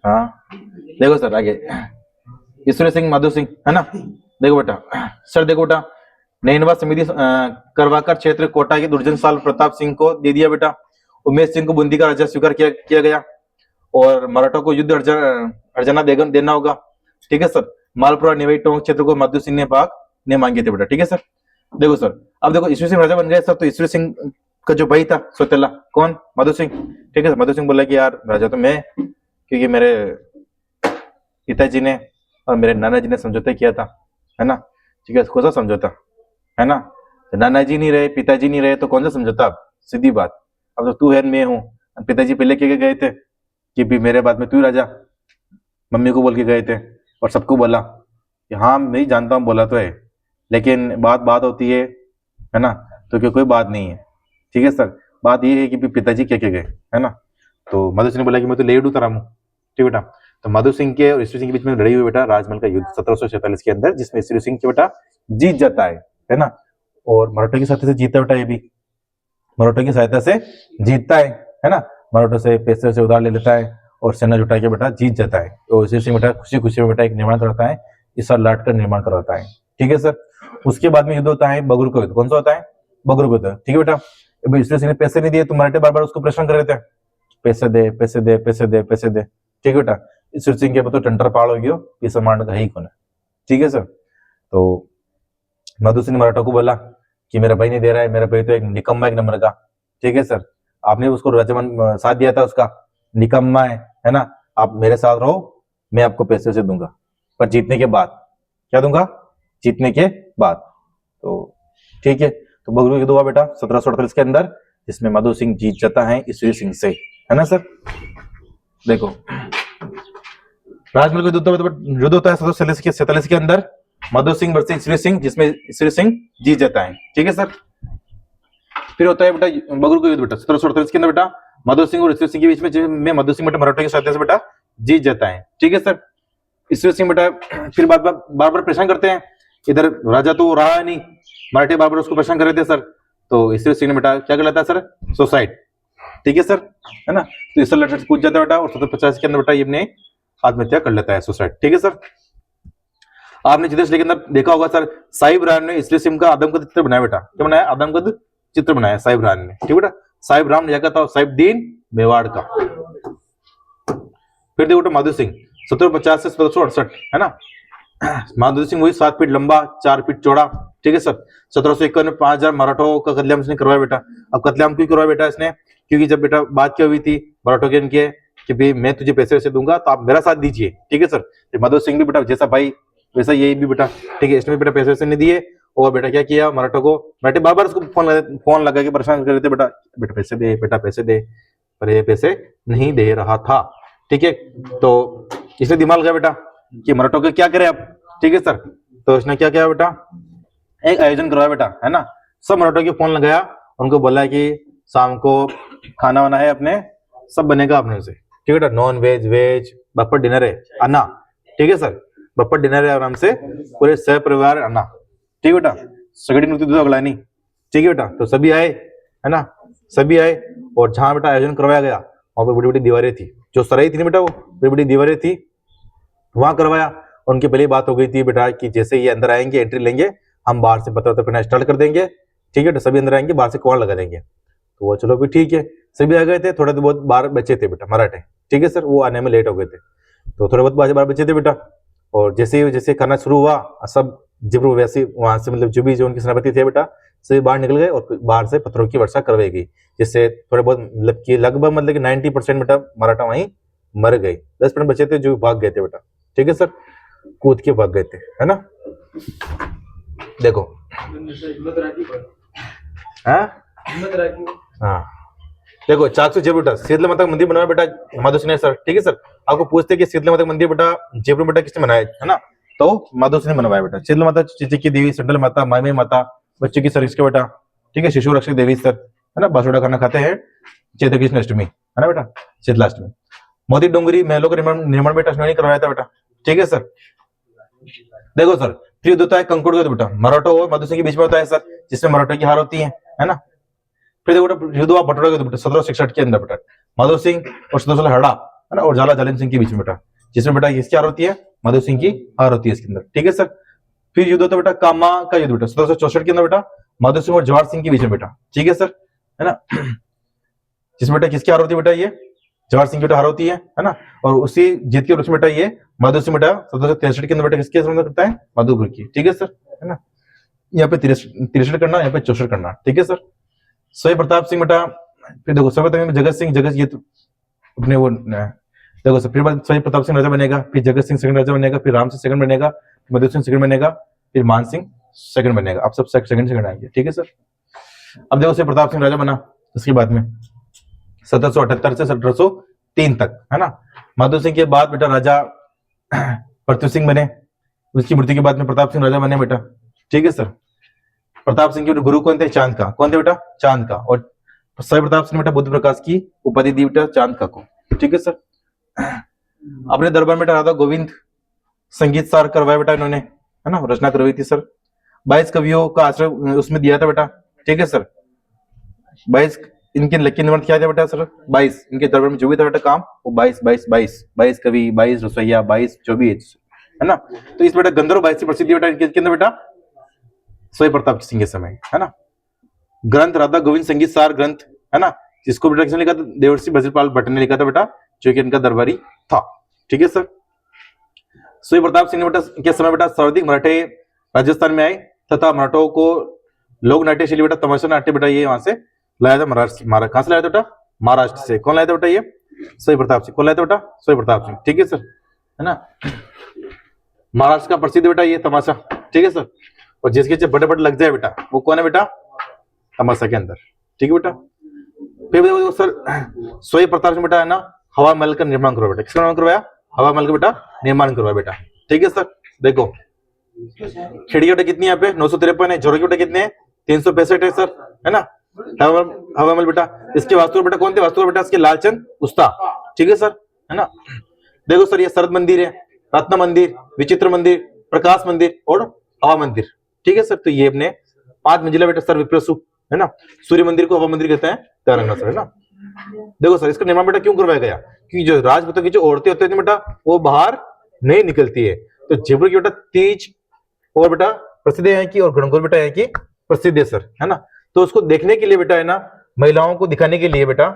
हाँ देखो सर आगे ईश्वरी सिंह मधु सिंह, है ना। देखो बेटा सर, देखो बेटा नैनवा समिति करवाकर क्षेत्र कोटा के दुर्जन साल प्रताप सिंह को दे दिया बेटा। उमेश सिंह को बूंदी का राजा स्वीकार किया गया, और मराठों को युद्ध अर्जना देना होगा, ठीक है सर। मालपुरा निवाई टोंक क्षेत्र को मधु सिंह ने भाग ने मांगे थे बेटा, ठीक है सर। देखो सर अब देखो ईश्वरी सिंह राजा बन गए सर, तो ईश्वरी सिंह का जो भाई था सौतेला कौन? मधु सिंह, ठीक है। मधु सिंह बोला कि यार राजा तो मैं, क्योंकि मेरे पिताजी ने और मेरे नाना जी ने समझौता किया था, है ना, ठीक है। कौन सा समझौता, है ना। तो नाना जी नहीं रहे, पिताजी नहीं रहे, तो कौन सा समझौता? अब सीधी बात, अब तो तू है मैं हूँ। पिताजी पहले कह के गए थे कि भी मेरे बाद में तू राजा, मम्मी को बोल के गए थे और सबको बोला कि हाँ मैं जानता हूँ, बोला तो है, लेकिन बात होती है ना। तो क्या कोई बात नहीं है, ठीक है सर। बात ये है कि पिताजी क्या गए, है ना। तो मधु सिंह ने बोला कि मैं तो ले उतरा हूँ, ठीक बेटा। तो मधु सिंह के और ईश्वरी सिंह के बीच में लड़ी हुई बेटा राजमहल का युद्ध 1746 के अंदर, जिसमें ईश्वरी सिंह के बेटा जीत जाता है ना। और मराठों की सहायता से जीतता बेटा, ये भी मराठों की सहायता से जीतता है ना। मराठों से पैसे से उधार ले लेता है और सेना जुटा के बेटा जीत जाता है। तो ईश्वरी सिंह बेटा खुशी खुशी में बेटा एक निर्माण करवाता है, इस साल लाट कर निर्माण करवाता है, ठीक है सर। उसके बाद में युद्ध होता है बगरू का युद्ध। कौन सा होता है? बगरू का युद्ध, ठीक है बेटा। ईश्वरी सिंह ने पैसे नहीं दिए तो मराठे बार बार उसको प्रश्न कर रहे थे, पैसे दे पैसे दे पैसे दे पैसे दे, ठीक है बेटा। ईश्वरी सिंह के तो टंटर पाड़ हो गयो, ये सम्मान का ही कौन है, ठीक है सर। तो मधु सिंह ने मराठा को बोला कि मेरा भाई नहीं दे रहा है, मेरा भाई तो एक निकम्मा एक नंबर का, ठीक है सर। आपने उसको राजमन साथ दिया था, उसका निकम्मा है ना। आप मेरे साथ रहो, मैं आपको पैसे से दूंगा, पर जीतने के बाद। क्या दूंगा? जीतने के बाद। तो ठीक है। तो बगरू युद्ध हुआ बेटा 1748 के अंदर, जिसमें मधु सिंह जीत जाता है ईश्वरी सिंह से, है ना सर। देखो राजमहल का युद्ध होता है 1747 के अंदर, मधु सिंह वर्सेस ईश्वरी सिंह, जिसमें ईश्वरी सिंह जीत जाता है, ठीक है सर। फिर होता है बेटा बगरू का युद्ध बेटा 1748 के अंदर बेटा माधव सिंह और ईश्वर सिंह के बीच में माधव सिंह बेटा मराठा की सहायता से बेटा जीत जाता है। ठीक है सर। ईश्वर सिंह बेटा फिर बार बार परेशान करते हैं, इधर राजा तो रहा नहीं, मराठी बार बार उसको परेशान कर रहे थे सर। तो ईश्वर सिंह ने बेटा क्या कर लेता है सर, सुसाइड। ठीक है सर, है ना। तो ईश्वर लड़ाई से कूद जाता है बेटा और 1785 के अंदर बेटा ये अपने आत्महत्या कर लेता है, सुसाइड। ठीक है सर। आपने चित्र के अंदर देखा होगा सर, साहिब राम ने ईश्वर सिंह का आदमकद चित्र बनाया बेटा, क्या बनाया, आदमकद चित्र बनाया साहिब राम ने। ठीक बेटा, साहिब राम ने क्या था, साहिबदीन मेवाड़ का। फिर देखो बेटा माधव सिंह 1750 से 1768, है ना। माधव सिंह वही 7 फीट लंबा 4 फीट चौड़ा। ठीक है सर। 1751 में 5000 मराठों का कत्लेआम इसने करवाया बेटा। अब कत्लेआम क्यों करवाया बेटा इसने, क्योंकि जब बेटा बात क्या हुई थी मराठों के इनके कि भाई मैं तुझे पैसे वैसे दूंगा तो आप मेरा साथ दीजिए। ठीक है सर। माधव सिंह भी बेटा जैसा भाई वैसा यही भी बेटा, ठीक है, इसने भी बेटा पैसे वैसे नहीं दिए और बेटा क्या किया, मराठों को मराठी बार बार उसको फोन लगा के परेशान कर रहे थे, बेटा बेटा पैसे दे, बेटा पैसे दे, पर ये पैसे नहीं दे रहा था। ठीक है। तो इसने दिमाग लगाया बेटा कि मराठों को क्या करे अब। ठीक है सर। तो इसने क्या किया बेटा, एक आयोजन करवाया बेटा, है ना। सब मराठों के फोन लगाया, उनको बोला कि शाम को खाना वाना है अपने, सब बनेगा अपने से। ठीक है बेटा, नॉन वेज वेज बप्पर डिनर है अन्ना। ठीक है सर, बप्पर डिनर है आराम से पूरे सह परिवार अन्ना। ठीक है बेटा, सगड़ी नृत्य दूसरा अगला नहीं। ठीक है बेटा, तो सभी आए, है ना, सभी आए और जहां बेटा आयोजन करवाया गया वहां पर बड़ी बड़ी दीवारें थी, जो सराई थी ना बेटा, वो बड़ी बड़ी दीवारें थी, वहां करवाया। उनकी पहले बात हो गई थी बेटा कि जैसे ये अंदर आएंगे, एंट्री लेंगे, हम बाहर से पता करना स्टार्ट कर देंगे। ठीक है, तो सभी अंदर आएंगे, बाहर से कॉल लगा देंगे। तो वो चलो भी ठीक है, सभी आ गए थे, थोड़ा तो बहुत 12 बच्चे थे बेटा मराठे। ठीक है सर, वो आने में लेट हो गए थे, तो थोड़े बहुत 12 बच्चे थे बेटा। और जैसे खाना शुरू हुआ, सब जिब्रू वैसे वहां से मतलब जो उनके सेनापति थे बेटा सभी बाहर निकल गए और बाहर से पत्थरों की वर्षा करवाई गई, जिससे थोड़े बहुत मतलब कि लगभग मतलब कि 90% बेटा मराठा वहीं मर गए। 10% बचे थे जो भाग गए थे बेटा। ठीक है सर, कूद के भाग गए थे, है ना। देखो हाँ देखो 406 बेटा शीतला माता का मंदिर बनाया बेटा माधव सिंह ने सर। ठीक है सर, आपको पूछते कि शीतला माता का मंदिर बेटा जयपुर बेटा किसने बनाया, है ना, तो माधव सिंह ने बनवाया बेटा। शीतला माता चिची की देवी, संडल माता, मामी माता, बच्चे की सर इसके बेटा। ठीक है, शिशु रक्षक देवी सर, है ना, बासुड़ा खाना खाते हैं चैत्र कृष्ण अष्टमी, है ना बेटा, शीतलाष्टमी। मोती डोंगरी महलों का निर्माण बेटा उसने करवाया था बेटा। ठीक है सर। देखो सर, फिर युद्ध होता है कंकुड़ का बेटा, मराठों और माधव सिंह के बीच में होता है सर, जिसमें मराठों की हार होती है ना। फिर देखो युद्ध हुआ बटोरा का बेटा 1766 के अंदर बेटा, माधव सिंह और 1716 हड़ा, है ना, और झाला जालिम सिंह के बीच में बेटा, जिसमें बेटा किसकी हार होती है, माधव सिंह की हार होती है इसके अंदर। ठीक है सर। फिर युद्ध होता है बेटा कामा का युद्ध बेटा 1764 के अंदर बेटा, माधव सिंह और जवाहर सिंह के बीच में बेटा। ठीक है सर, है ना, जिसमें बेटा किसकी हार होती है बेटा, ये जवाहर सिंह की बेटा हार होती है ना। और उसी जीत के रूप में बेटा ये माधव सिंह बेटा 1763 के अंदर बेटा किसके सामना करता है, माधोपुर की। ठीक है सर, है ना। यहाँ पे 63 करना, यहाँ पे 64 करना। ठीक है सर। स्वयं प्रताप सिंह बेटा, फिर देखो स्वयं प्रताप जगत सिंह, जगत ये तो अपने वो देखो सर, फिर स्वयं प्रताप सिंह राजा बनेगा, फिर जगत सिंह सेकंड राजा बनेगा, फिर राम सिंह सेकंड बनेगा, मधु सिंह सेकंड बनेगा, फिर मान सिंह सेकंड बनेगा। अब सब सेकंड आएंगे। ठीक है सर। अब देखो स्वयं प्रताप सिंह राजा बना उसके बाद में 1778 से 1703 तक, है ना। माधव सिंह के बाद बेटा राजा पृथ्वी सिंह बने, उसकी मृत्यु के बाद में प्रताप सिंह राजा बने बेटा। ठीक है सर। प्रताप सिंह के गुरु कौन थे, चांद का। कौन थे बेटा, चांद का। और स्वयं प्रताप सिंह बेटा बुद्ध प्रकाश की उपाधि दी बेटा चांद का को। ठीक है सर। अपने दरबार में राधा गोविंद संगीत सार करवाया बेटा इन्होंने, है ना, रचना करवाई थी सर। 22 कवियों का आश्रय उसमें दिया था बेटा। ठीक है सर। 22 इनके लकी नंबर क्या था बेटा सर, 22 इनके दरबार में जो भी था बेटा काम वो 22 कवि, 22 रसोईया, 22 जो भी है ना। तो इस बेटा गंधर्व 22 प्रसिद्धि बेटा इनके अंदर बेटा स्वयं प्रताप सिंह के समय, है ना। ग्रंथ राधा गोविंद संगीत सार ग्रंथ, है ना, जिसको बेटा किसने लिखा था, देवर्षि बज्रपाल भट्ट ने लिखा था बेटा, जो कि इनका दरबारी था। ठीक है सर। स्वयं प्रताप सिंह ने बेटा के समय बेटा सर्वाधिक मराठे राजस्थान में आए तथा मराठों को लोक नाट्य शैली बेटा तमाशा नाट्य बेटा ये वहां से लाया था, महाराष्ट्र। कहां से लाया था बेटा, महाराष्ट्र से। कौन लाया था बेटा, ये स्वयं प्रताप सिंह। कौन लाया था बेटा, स्वयं प्रताप सिंह। ठीक है सर, है ना। महाराष्ट्र का प्रसिद्ध बेटा ये तमाशा। ठीक है सर। और जिसके जब बड़े बड़े लग जाए बेटा वो कौन है बेटा, तमाशा के अंदर। ठीक है बेटा। फिर देखो सर, स्वयं प्रताप सिंह बेटा है ना हवा महल का निर्माण करवाया बेटा। किसका निर्माण करवाया, हवा महल का बेटा निर्माण करवाया बेटा। ठीक है सर। देखो खिड़की बेटा कितनी यहाँ पे 953 है, जोड़े के बेटा कितने 365 है सर, है ना। हवा महल बेटा, इसके वास्तु बेटा कौन थे? वास्तु बेटा इसके लालचंद उस्ता, ठीक है सर, है ना। देखो सर ये शरद मंदिर है, रत्न मंदिर, विचित्र मंदिर, प्रकाश मंदिर और हवा मंदिर, ठीक है सर। तो ये अपने 5 मंजिला बेटा सर विप्रसु, है ना। सूर्य मंदिर को हवा मंदिर कहते हैं, ध्यान रखना सर, है ना। देखो सर इसका निर्माण बेटा क्यों करवाया गया? क्योंकि जो राजपूतों की जो औरतें होती है बेटा वो बाहर नहीं निकलती है, तो जयपुर की बेटा तीज और बेटा प्रसिद्ध है कि, और गणगौर बेटा है कि प्रसिद्ध है सर, है ना। तो उसको देखने के लिए बेटा है ना, महिलाओं को दिखाने के लिए बेटा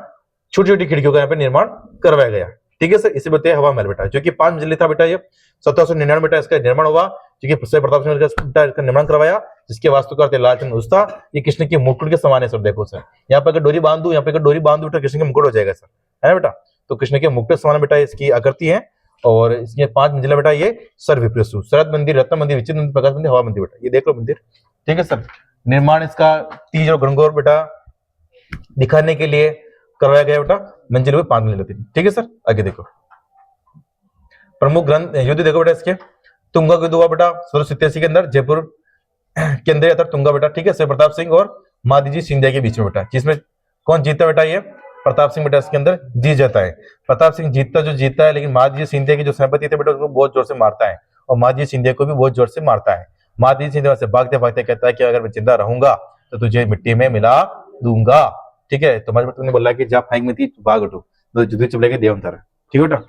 छोटी छोटी खिड़कियों का यहाँ पे निर्माण करवाया गया, ठीक है सर। इसे बताया हवा महल बेटा, जो कि 5 मंजिले था बेटा। ये 1799 बेटा इसका निर्माण हुआ, जो कि प्रताप सिंह बेटा इसका निर्माण करवाया, जिसके वास्तुकार थे लालचंद उस्ता। ये कृष्ण के मुकुट के समान है सर, देखो सर यहाँ पे अगर डोरी बांध दूं, यहाँ पे अगर डोरी बांध दूं बेटा कृष्ण के मुकुट हो जाएगा सर, है ना बेटा। तो कृष्ण के मुकुट समान बेटा इसकी आकृति है, और इसके 5 मंजिला बेटा ये सर विप्रसु, शरद मंदिर, रत्न मंदिर, विचित्र मंदिर, प्रकाश मंदिर, हवा मंदिर बेटा, ये देख लो मंदिर, ठीक है सर। निर्माण इसका तीज और गणगौर बेटा दिखाने के लिए करवाया गया बेटा, मंजिल हुए 5 मंजिल थी, ठीक है सर। आगे देखो प्रमुख ग्रंथ युद्ध देखो बेटा इसके, तुंगा युद्ध हुआ बेटा 1687 के अंदर जयपुर के अंदर था तुंगा बेटा, ठीक है। सर प्रताप सिंह और माधीजी सिंधिया के बीच में बेटा, जिसमें कौन जीता बेटा? ये प्रताप सिंह बेटा इसके अंदर जीत जाता है। प्रताप सिंह जीतता है, लेकिन माधीजी सिंधिया के जो सेनापति थे बेटा उसको बहुत जोर से मारता है, और माधीजी सिंधिया को भी बहुत जोर से मारता है। माधीजी सिंधिया से भागते भागते कहता है कि अगर मैं जिंदा रहूंगा तो तुझे मिट्टी में मिला दूंगा, ठीक है। तो महाराज ने बोला कि जा फेंक में थी भाग उठो, तो जुद्ध चले गए देवंतर, ठीक है बेटा।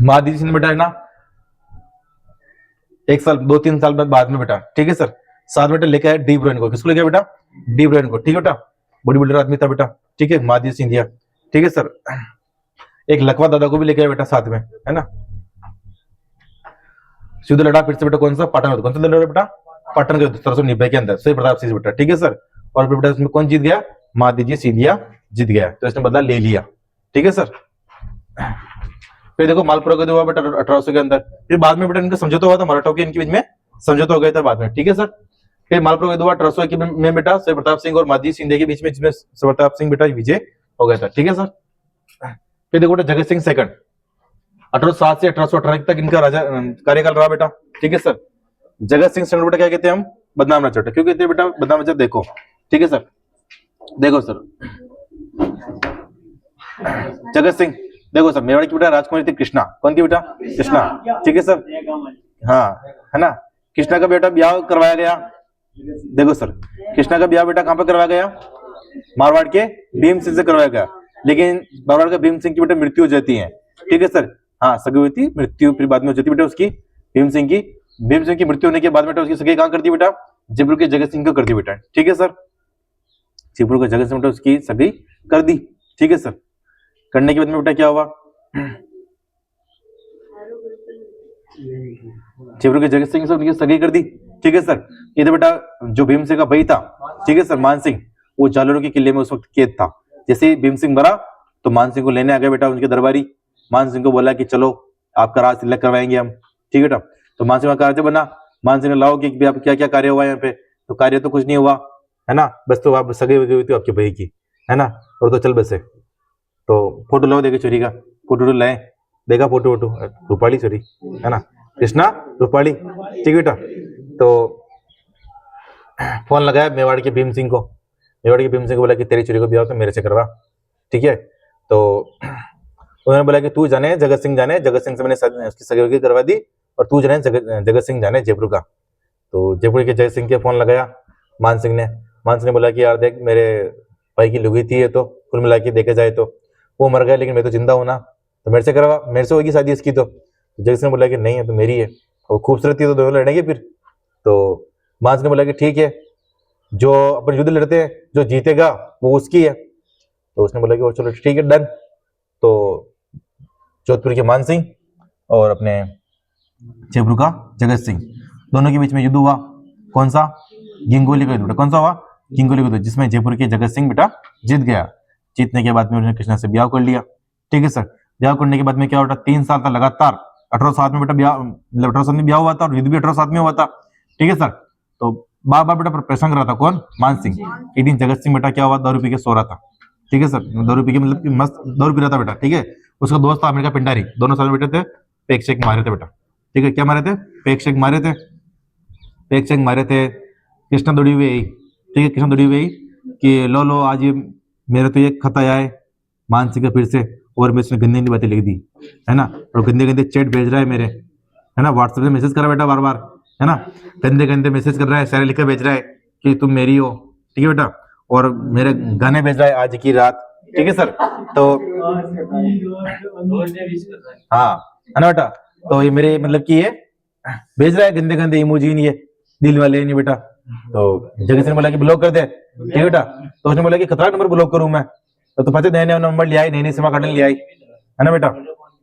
माधीजी सिंह बेटा है ना 1 साल 2-3 साल बाद में बेटा, ठीक है सर, साथ बेटा लेके आया डी ब्रुइन को। किसको लेके बेटा? डी ब्रुइन को, ठीक है बेटा। बॉडी बिल्डर आदमी था बेटा, ठीक है, माधीजी सिंधिया, ठीक है सर। एक लखवा दादा को भी लेके आया बेटा साथ में, है ना। युद्ध लड़ा फिर से बेटा, कौन सा? पाटन युद्ध। कौन सा लड़ा बेटा? पाटन का युद्ध 1790 के अंदर, सही प्रताप सिंह बेटा, ठीक है सर। और बेटा इसमें कौन जीत गया? माधीजी सिंधिया जीत गया, तो इसने बदला ले लिया, ठीक है सर। फिर देखो मालपुरा का हुआ बेटा 1800 के अंदर, फिर बाद में बेटा इनका समझौता हुआ था मराठों के इनके बीच में, समझौता हो गया था बाद में, ठीक है सर। फिर मालपुरा का हुआ 1800 में बेटा सर प्रताप सिंह और माधीजी सिंधिया के बीच में, जिसमें सर प्रताप सिंह बेटा विजय हो गया था, ठीक है सर। फिर देखो बेटा जगत सिंह सेकंड 1807 से 1818 तक इनका राजा कार्यकाल रहा बेटा, ठीक है सर। जगत सिंह सेकंड बेटा क्या कहते हैं हम? बदनाम राजा बेटा, क्यों कहते हैं बेटा बदनाम राजा? देखो, ठीक है सर, देखो सर जगत सिंह, देखो सर मेवाड़ की बेटा राजकुमारी थी कृष्णा, कौन थी बेटा? कृष्णा, ठीक है सर, हाँ, है ना। कृष्णा का बेटा ब्याह करवाया गया, देखो सर कृष्णा का ब्याह बेटा कहां पर करवाया गया? मारवाड़ के भीम सिंह से करवाया गया, लेकिन मारवाड़ का भीम सिंह की बेटा मृत्यु हो जाती है, ठीक है सर। हाँ सगी हुई थी, मृत्यु फिर बाद में हो जाती बेटा उसकी, भीम सिंह की मृत्यु होने के बाद बेटा उसकी सगी कहां कर दी बेटा? जयपुर के जगत सिंह को कर दी बेटा, ठीक है सर। जयपुर के जगत सिंह बेटा उसकी सगी कर दी, ठीक है सर। करने के बाद में बेटा क्या हुआ? जयपुर के जगत सिंह से उनकी सगाई कर दी, ठीक है सर। ये तो बेटा जो भीम सिंह का भाई था, ठीक है सर, मान सिंह, वो जालोर के किले में उस वक्त कैद था। जैसे भीम सिंह मरा तो मान सिंह को लेने आ गए बेटा उनके दरबारी। मान सिंह को बोला कि चलो आपका राज तिलक करवाएंगे हम, ठीक है बेटा। तो मान सिंह का कार्य बना, मान सिंह ने लाओ कि आप क्या क्या कार्य हुआ यहाँ पे? तो कार्य तो कुछ नहीं हुआ, है ना, बस तो आप सगाई हुई थी आपके भाई की, है ना, और तो चल बसे। तो फोटो लाओ, देखे चोरी का फोटो लाए, देखा फोटो रूपाली चोरी, है ना, कृष्णा रूपाली, ठीक है बेटा। तो फोन लगाया मेवाड़ के भीम सिंह को, बोला कि तेरी चोरी को ब्याह तो मेरे से करवा, ठीक है। तो उन्होंने बोला कि तू जाने जगत सिंह से मैंने उसकी सगाई करवा दी, और तू जाने जगत सिंह जाने जयपुर का। तो जयपुर के जगत सिंह के फोन लगाया मान सिंह ने बोला कि यार देख मेरे भाई की लुगी थी, ये तो कुल मिला के देखे जाए तो वो मर गया, लेकिन मैं तो जिंदा हूं ना, तो मेरे से करवा, मेरे से होगी शादी इसकी। तो जगत सिंह ने बोला कि नहीं है तो मेरी है, और खूबसूरत थी तो दोनों लड़ेंगे फिर। तो मान सिंह ने बोला कि ठीक है, जो अपन युद्ध लड़ते हैं जो जीतेगा वो उसकी है। तो उसने बोला कि चलो ठीक है डन। तो जोधपुर के मान सिंह और अपने जयपुर का जगत सिंह दोनों के बीच में युद्ध हुआ, कौन सा? गिंगोली का युद्ध। कौन सा हुआ? गिंगोली का युद्ध, जिसमें जयपुर के जगत सिंह बेटा जीत गया। जीतने के बाद में उन्होंने कृष्णा से ब्याह कर लिया, ठीक है सर। ब्याह करने के बाद में क्या होता? 3 साल तक लगातार 1807 में बेटा ब्याह, 1807 में ब्याह हुआ था, और युद्ध भी 1807 में हुआ था, ठीक है सर। तो बार बार बेटा प्रसंग रहा था, कौन? मान सिंह। एक दिन जगत सिंह बेटा क्या हुआ? दारू पी के सो रहा था, ठीक है सर। दारू पी के मतलब कि मस्त दारू पी रहा था बेटा, ठीक है। उसका दोस्त था अमेरिका पिंडारी, दोनों साल बेटे थे, पेक शेक मारे थे बेटा, ठीक है। क्या मारे थे? पेक शेक मारे थे, कृष्णा दौड़ी हुई, ठीक है। कृष्णा थोड़ी गई कि लो आज ये मेरा तो ये खत आया है मान सिंह का फिर से, और मैं इसमें गंदी बातें लिख दी, है ना, और गंदे गंदे चैट भेज रहा है मेरे, है ना, व्हाट्सएप से मैसेज कर रहा है बेटा बार बार, है ना, गंदे गंदे मैसेज कर रहा है, सारे लिख कर भेज रहा है कि तुम मेरी हो, ठीक है बेटा, और मेरे गाने भेज रहा है आज की रात, ठीक है सर। तो हाँ, है ना बेटा, तो ये मेरे मतलब कि ये भेज रहा है गंदे गंदे इमोजी, ये दिल वाले नहीं बेटा। तो जगह से बोला कि ब्लॉक कर दे, ठीक है बेटा। तो उसने बोला कि खतरा नंबर ब्लॉक करूं मैं, तो पता नए नए नंबर ले आई, नई नई सिमा कार्ड ले आई, है ना बेटा।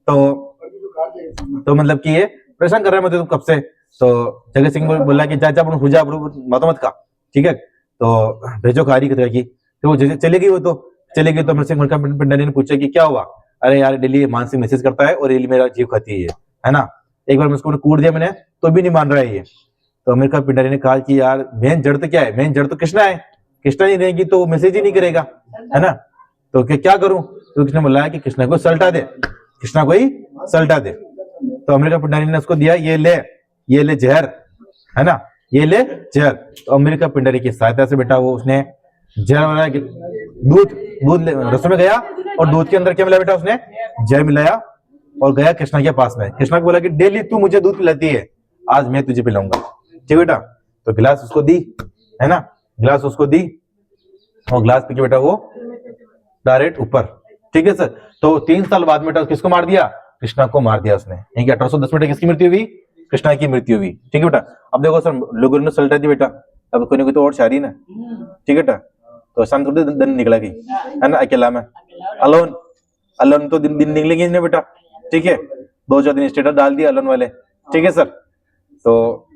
तो मतलब कि ये परेशान कर रहा है मुझे तो कब से। तो जगत सिंह बोला कि चाचा अपन हुजा मत का, ठीक है, तो भेजो खारी की। तो वो चली गई, वो तो चली गई। तो मुझसे मुल्का पिंडारी ने पूछा कि क्या हुआ, अरे यार डेली मानसिंह मैसेज करता है और ये मेरा जीव खाती है ना। एक बार उसको कूट दिया मैंने तो भी नहीं मान रहा है ये। तो अमेरिका पिंडारी ने कहा कि यार मेन जड़ तो क्या है, मेन जड़ तो कृष्णा है, कृष्णा नहीं रहेगी तो मैसेज ही नहीं करेगा, है ना। तो क्या करूं, तो कृष्णा बोला कि कृष्णा को सल्टा दे, कृष्णा को ही सल्टा दे। तो अमेरिका पिंडारी ने उसको दिया, ये ले जहर, है ना, ये ले जहर। तो अमेरिका पिंडारी की सहायता से बेटा वो उसने जहर वाला दूध रसों में गया, और दूध के अंदर क्या मिला बेटा, उसने जहर मिलाया और गया कृष्णा के पास में। कृष्णा को बोला कि डेली तू मुझे दूध पिलाती है, आज मैं तुझे पिलाऊंगा, ठीक बेटा। तो गिलास उसको दी, है ना, गिलास उसको दी, और गिलास पी के बेटा वो डायरेक्ट ऊपर, ठीक है सर। तो 3 साल बाद बेटा किसको मार दिया, कृष्णा को मार दिया उसने। 1810 में किसकी मृत्यु हुई, कृष्णा की मृत्यु हुई, ठीक है बेटा। अब देखो सर लोगों ने सल्टा दी बेटा, अब कोई ना कोई तो और शायरी ना, ठीक है बेटा। तो शाम थोड़ी दिन निकला गई, है ना, अकेला में अलोन तो दिन निकलेंगे नहीं बेटा, ठीक है। 2-4 दिन स्टेटस डाल दिया अलोन वाले, ठीक है सर। तो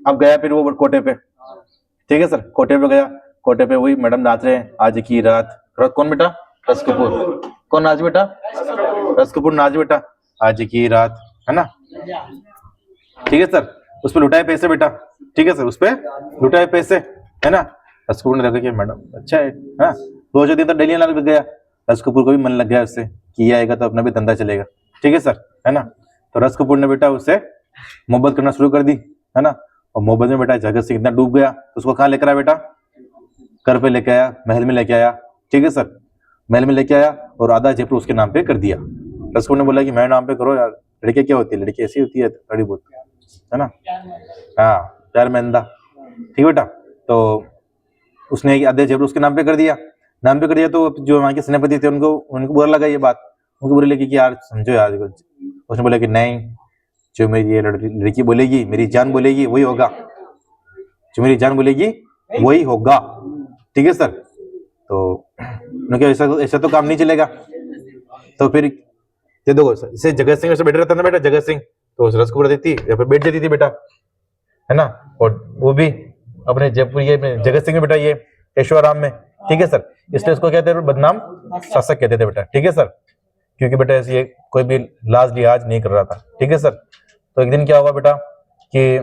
अब गया फिर वो कोटे पे, ठीक है सर, कोटे पे गया, कोटे पे वही मैडम नाच रहे हैं आज की रात। कौन बेटा, रस कपूर। कौन नाच बेटा, रस कपूर नाच बेटा, आज की रात, है ना, ठीक है सर। उस पर लुटाए पैसे बेटा, ठीक है सर, उस पर लुटाए पैसे, है ना। रस कपूर ने देखा कि मैडम अच्छा है, 2-4 दिन तक डेली लग गया, रस कपूर को भी मन लग गया उससे कि ये आएगा तो अपना भी धंधा चलेगा, ठीक है सर, है ना। तो रस कपूर ने बेटा उससे मोहब्बत करना शुरू कर दी, है ना। और मोहब्बत में बेटा जगत सिंह इतना डूब गया, तो उसको कहाँ लेकर आया बेटा, घर पे लेके आया, महल में लेके आया, ठीक है सर, महल में लेके आया और आधा जयपुर उसके नाम पे कर दिया। रस कपूर ने बोला कि मेरे नाम पे करो यार, लड़के क्या होती है, लड़की ऐसी होती है थोड़ी बहुत, है ना, हाँ प्यार में अंधा, ठीक है बेटा। तो उसने आधे जयपुर उसके नाम पे कर दिया, नाम पे कर दिया। तो जो वहां के सेनापति थे उनको बुरा लगा ये बात, उनको बुरा लगी कि यार समझो यार। उसने बोला कि नहीं, जो मेरी ये लड़की बोलेगी, मेरी जान बोलेगी वही होगा, जो मेरी जान बोलेगी वही होगा, ठीक है सर। तो उन्होंने कहा ऐसा तो काम नहीं चलेगा। तो फिर ये देखो इसे जगत सिंह से बैठा रहता ना बेटा, जगत सिंह तो रस कपूर देती या फिर बैठ जाती थी बेटा, है ना। और वो भी अपने जयपुर ये जगत सिंह में बेटा ये ऐशोआराम में, ठीक है सर। इसलिए इसको कहते थे बदनाम शासक कहते थे बेटा, ठीक है सर, क्योंकि बेटा ये कोई भी लाज लिहाज नहीं कर रहा था, ठीक है सर। तो एक दिन क्या हुआ बेटा कि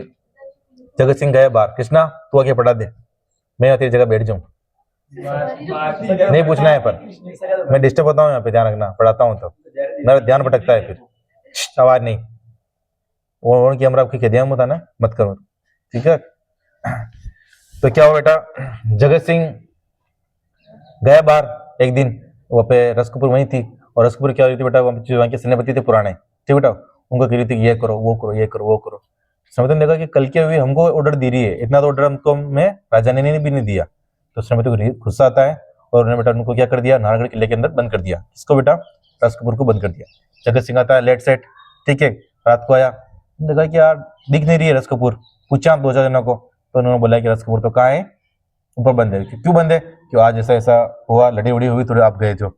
जगत सिंह गए बाहर, कृष्णा तू आके पढ़ा दे, मैं तेरी जगह बैठ जाऊं, नहीं पूछना है पर मैं डिस्टर्ब होता हूँ यहाँ पे, ध्यान रखना, पढ़ाता हूँ तो मेरा ध्यान भटकता है, फिर आवाज नहीं वो कैमरा आपकी कह दिया होता ना, मत करो, ठीक है। तो क्या हुआ बेटा, जगत सिंह गया बाहर एक दिन, वहाँ पे रस कपूर वहीं थी, और रस कपूर क्या हो रही थी बेटा, वहाँ के सेनापति थे पुराने, ठीक बेटा, उनको कह रही थी ये करो वो करो ये करो वो करो। सेनापति ने देखा कि कल के हुए हमको ऑर्डर दे रही है, इतना तो ऑर्डर हमको में राजा ने भी नहीं दिया। तो सेनापति को गुस्सा आता है और उन्होंने बेटा उनको क्या कर दिया, नाहरगढ़ किले के अंदर बंद कर दिया। किसको बेटा, रस कपूर को बंद कर दिया। जगत सिंह आता है लेट सेट, ठीक है, रात को आया, देखा कि यार दिख नहीं रही है रस कपूर, पूछा 2-4 जनों को, तो उन्होंने बोला कि रस कपूर तो कहाँ है, ऊपर बंद है। क्यों बंद है, क्यों आज ऐसा ऐसा हुआ, लड़ी उड़ी हुई, थोड़े आप गए जो।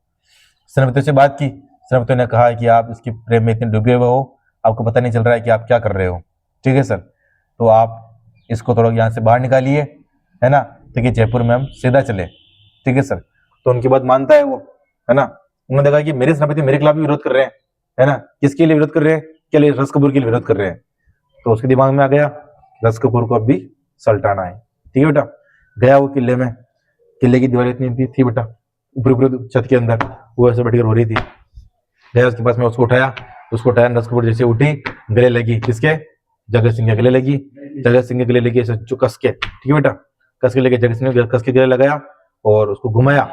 सेनापति से बात की, सेनापति ने कहा कि आप इसकी प्रेम में इतने डूबे हुए हो, आपको पता नहीं चल रहा है कि आप क्या कर रहे हो, ठीक है सर। तो आप इसको थोड़ा यहाँ से बाहर निकालिए, है ना, ताकि जयपुर में हम सीधा चले, ठीक है सर। तो उनकी बात मानता है वो, है ना। उन्होंने देखा कि मेरे सेनापति मेरे खिलाफ भी विरोध कर रहे हैं, है ना, किसके लिए विरोध कर रहे हैं, क्या लिए, रस कपूर के लिए विरोध कर रहे हैं। तो उसके दिमाग में आ गया रस कपूर को अब भी सल्टाना है, ठीक है बेटा। गया वो किले में, किले की दीवार इतनी थी बेटा, ऊपर छत के अंदर, वो ऐसे बैठकर रो रही थी। गया उसके पास में, उसको उठाया, रस कपूर जैसे उठी, गले लगी, किसके, जगत सिंह के गले लगी, जगत सिंह के गले लगी ऐसे कस के, ठीक है बेटा। कस के लेके जगत सिंह ने कस के गले लगाया और उसको घुमाया।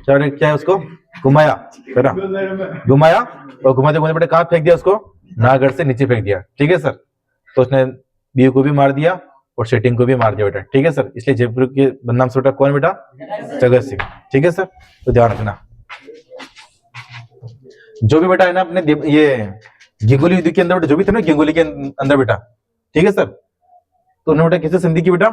क्या है उसको घुमाया, है ना, घुमाया और घुमाते घुमाते बेटा कहाँ फेंक दिया उसको, नागढ़ से नीचे फेंक दिया। ठीक है सर, तो उसने बीयू को भी मार दिया और सेटिंग को भी मार दिया बेटा। ठीक है सर, इसलिए जयपुर के बदनाम से बेटा कौन बेटा, जगत सिंह। ठीक है सर, तो ध्यान रखना जो भी बेटा है ना अपने ये गिंगोली युद्ध के अंदर बेटा जो भी थे ना गिंगोली के अंदर बेटा, ठीक है सर, तो उन्होंने बेटा किससे संधि की बेटा,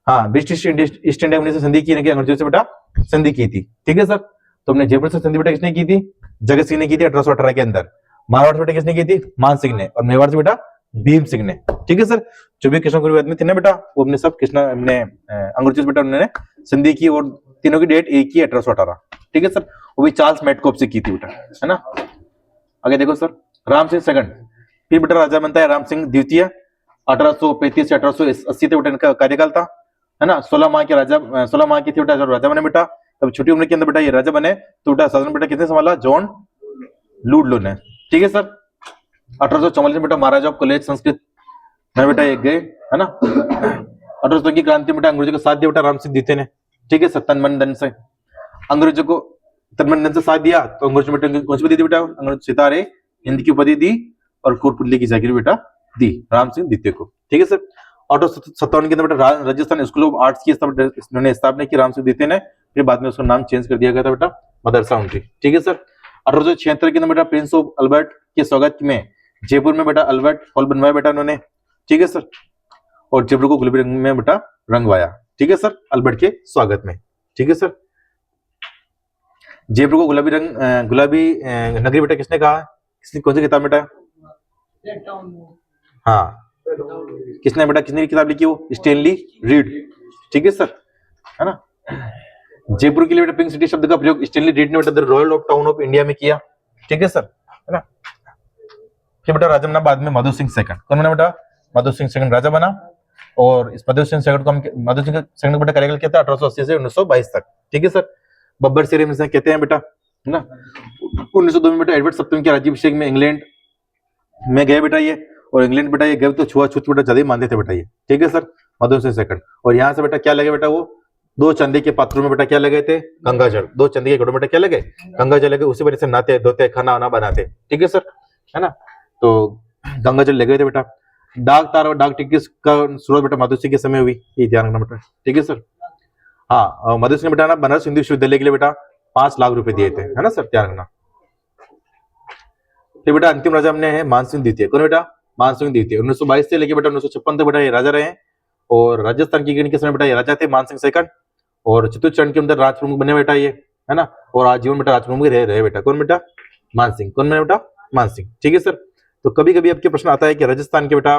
हाँ ब्रिटिश ईस्ट इंडिया कंपनी से संधि की, अंग्रेजों से बेटा संधि की थी। ठीक है सर, तो हमने जयपुर से संधि बेटा किसने की थी, जगत सिंह ने की थी 1818 के अंदर। मारवाड़ से बेटा किसने की थी, मान सिंह ने, और मेवाड़ से बेटा भीम सिंह ने। ठीक है सर, जो भी कृष्ण गुरु आदमी थे ना बेटा वो अपने सब कृष्णा अपने अंग्रेजों से बेटा उन्होंने संधि की और तीनों की डेट एक ही 1818। ठीक है सर, वो भी चार्ल्स मैडकॉफ से की थी बेटा, है ना। आगे देखो सर, राम सिंह सेकंड फिर बेटा राजा बनता है राम सिंह द्वितीय, 1835 से 1880 तक बेटा इनका कार्यकाल था, है ना। 16 माह के राजा 16 माह की थी बेटा जब राजा बने बेटा, तब छोटी उम्र के अंदर बेटा ये राजा बने, तो बेटा शासन बेटा किसने संभाला, जॉन लूडलो ने। ठीक है सर, 1844 में बेटा महाराजा ऑफ कॉलेज संस्कृत में बेटा एक गए, है ना। 1800 की क्रांति में बेटा अंग्रेजों का साथ दिया बेटा राम सिंह द्वितीय ने। ठीक है सर, तन मन धन से अंग्रेजों को तन मन धन से साथ दिया, तो अंग्रेजों बेटा कौन सी उपाधि दी बेटा, अंग्रेज सितारे हिंद की उपाधि दी और कोटपुतली की जागीर बेटा दी राम सिंह द्वितीय को। ठीक है सर, 1857 के अंदर बेटा राजस्थान स्कूल ऑफ आर्ट्स की उन्होंने स्थापना की राम सिंह द्वितीय ने, फिर बाद में उसका नाम चेंज कर दिया गया था बेटा मदरसा उनकी। ठीक है सर, 1876 के अंदर बेटा प्रिंस ऑफ अल्बर्ट के स्वागत में जयपुर में बेटा अल्बर्ट हॉल बनवाया बेटा उन्होंने। ठीक है सर, और जयपुर को गुलाबी रंग में बेटा रंगवाया। ठीक है सर, अल्बर्ट के स्वागत में। ठीक है सर, जयपुर को गुलाबी नगरी बेटा किसने कहा, किसने कौन सी किताब बेटा, हाँ किसने बेटा किसने किताब लिखी, वो स्टेनली रीड। ठीक है सर, है ना। जयपुर के लिए बेटा पिंक सिटी शब्द का प्रयोग स्टेनली रीड ने बेटा the royal of town of India में किया। ठीक है सर, है ना। फिर बेटा राजा बना बाद में माधो सिंह सेकंड, कौन बना बेटा, माधो सिंह सेकंड राजा बना, और इस माधो सिंह सेकंड को हम माधो सिंह सेकंड का बेटा कार्यकाल कहता है 1880 से 1922 तक। ठीक है सर, बब्बर शेर से कहते हैं बेटा, है ना। 1902 में बेटा एडवर्ड सप्तम के राज्याभिषेक में इंग्लैंड में गए बेटा ये, और इंग्लैंड बेटा ये गए तो छुआछूत बेटा ज्यादा ही मानते थे बेटा ये। ठीक है सर, माधो सिंह सेकंड, और यहाँ से बेटा क्या लगे बेटा, वो 2 चांदी के पात्रों में बेटा क्या लगे थे, गंगा जल, 2 चांदी के घड़ों में बेटा क्या लगे, गंगा जल लगे, उसी वजह से नहाते धोते खाना वाना बनाते। ठीक है सर, है ना, तो गंगा जल लगे थे बेटा। डाक तार और डाक टिकट का शुरुआत बेटा माधो सिंह के समय हुई, ये ध्यान रखना बेटा। ठीक है सर, हाँ माधो सिंह बेटा ना बनारस हिंदू विश्वविद्यालय के लिए बेटा 5 लाख रुपए दिए थे, है ना सर, ध्यान रखना। फिर बेटा अंतिम राजा हमने है मानसिंह द्वितीय, कौन बेटा, मानसिंह द्वितीय 1922 से लेके बेटा 1956 तक बेटा ये राजा रहे, और राजस्थान की गणना के समय बेटा ये राजा थे मानसिंह सेकंड, और चतुर्थ चरण के अंदर राज प्रमुख बने बेटा ये, है ना, और आजीवन बेटा राज प्रमुख रहे बेटा, कौन बेटा, मानसिंह, कौन बने बेटा, मानसिंह। ठीक है सर, तो कभी कभी आपके प्रश्न आता है कि राजस्थान के बेटा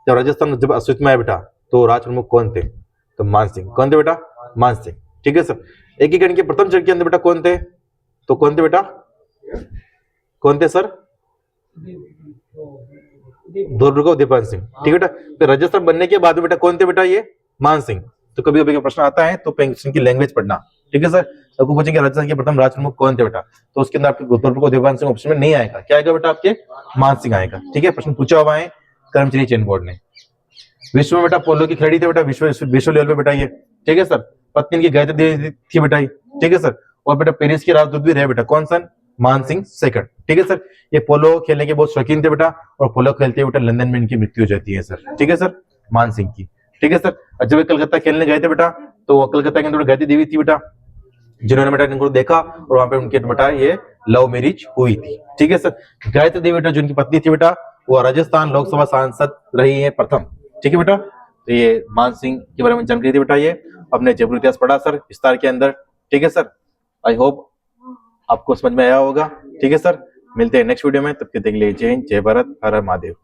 जब राजस्थान जब अस्तित्व में आया बेटा तो राज प्रमुख कौन थे, तो मानसिंह, कौन थे बेटा, मानसिंह। ठीक है सर, एकीकरण के प्रथम चरण के अंदर बेटा कौन थे, तो कौन थे बेटा, कौन थे सर, धोरडुका दीपान सिंह। ठीक है बेटा, फिर राजस्थान बनने के बाद बेटा कौन थे बेटा ये, मान सिंह। तो कभी कभी प्रश्न आता है तो पेंशन की लैंग्वेज पढ़ना। ठीक है सर, आपको पूछेंगे राजस्थान के प्रथम राज प्रमुख कौन थे बेटा, तो उसके अंदर आपके धोरडुका दीपान सिंह ऑप्शन में नहीं आएगा, क्या आएगा बेटा, आपके मान सिंह आएगा। ठीक है, प्रश्न पूछा हुआ है कर्मचारी चयन बोर्ड ने। विश्व में बेटा पोलो की खिलाड़ी थे बेटा, विश्व लेवल पे बेटा ये। ठीक है सर, पत्नी की गायत्री थी बेटा ये। ठीक है सर, और बेटा पेरिस के राजदूत भी रहे बेटा, कौन सन, मान सिंह सेकंड। ठीक है सर, ये पोलो खेलने के बहुत शौकीन थे बेटा, और पोलो खेलते हुए बेटा लंदन में इनकी मृत्यु हो जाती है सर। ठीक है सर, मान सिंह की। ठीक है सर, जब वे कलकत्ता खेलने गए थे बेटा तो कलकत्ता के अंदर गायत्री देवी थी बेटा, जिन्होंने बेटा इनको देखा और वहां पे उनके बेटा ये लव मैरिज हुई थी। ठीक है सर, गायत्री देवी बेटा जो उनकी पत्नी थी बेटा वो राजस्थान लोकसभा सांसद रही है प्रथम। ठीक है बेटा, तो ये मान सिंह के बारे में जानकारी थी बेटा ये, अपने जयपुर इतिहास पढ़ा सर विस्तार के अंदर। ठीक है सर, आई होप आपको समझ में आया होगा। ठीक है सर, मिलते हैं नेक्स्ट वीडियो में, तब तक के लिए जय हिंद, जय भारत, हर हर महादेव।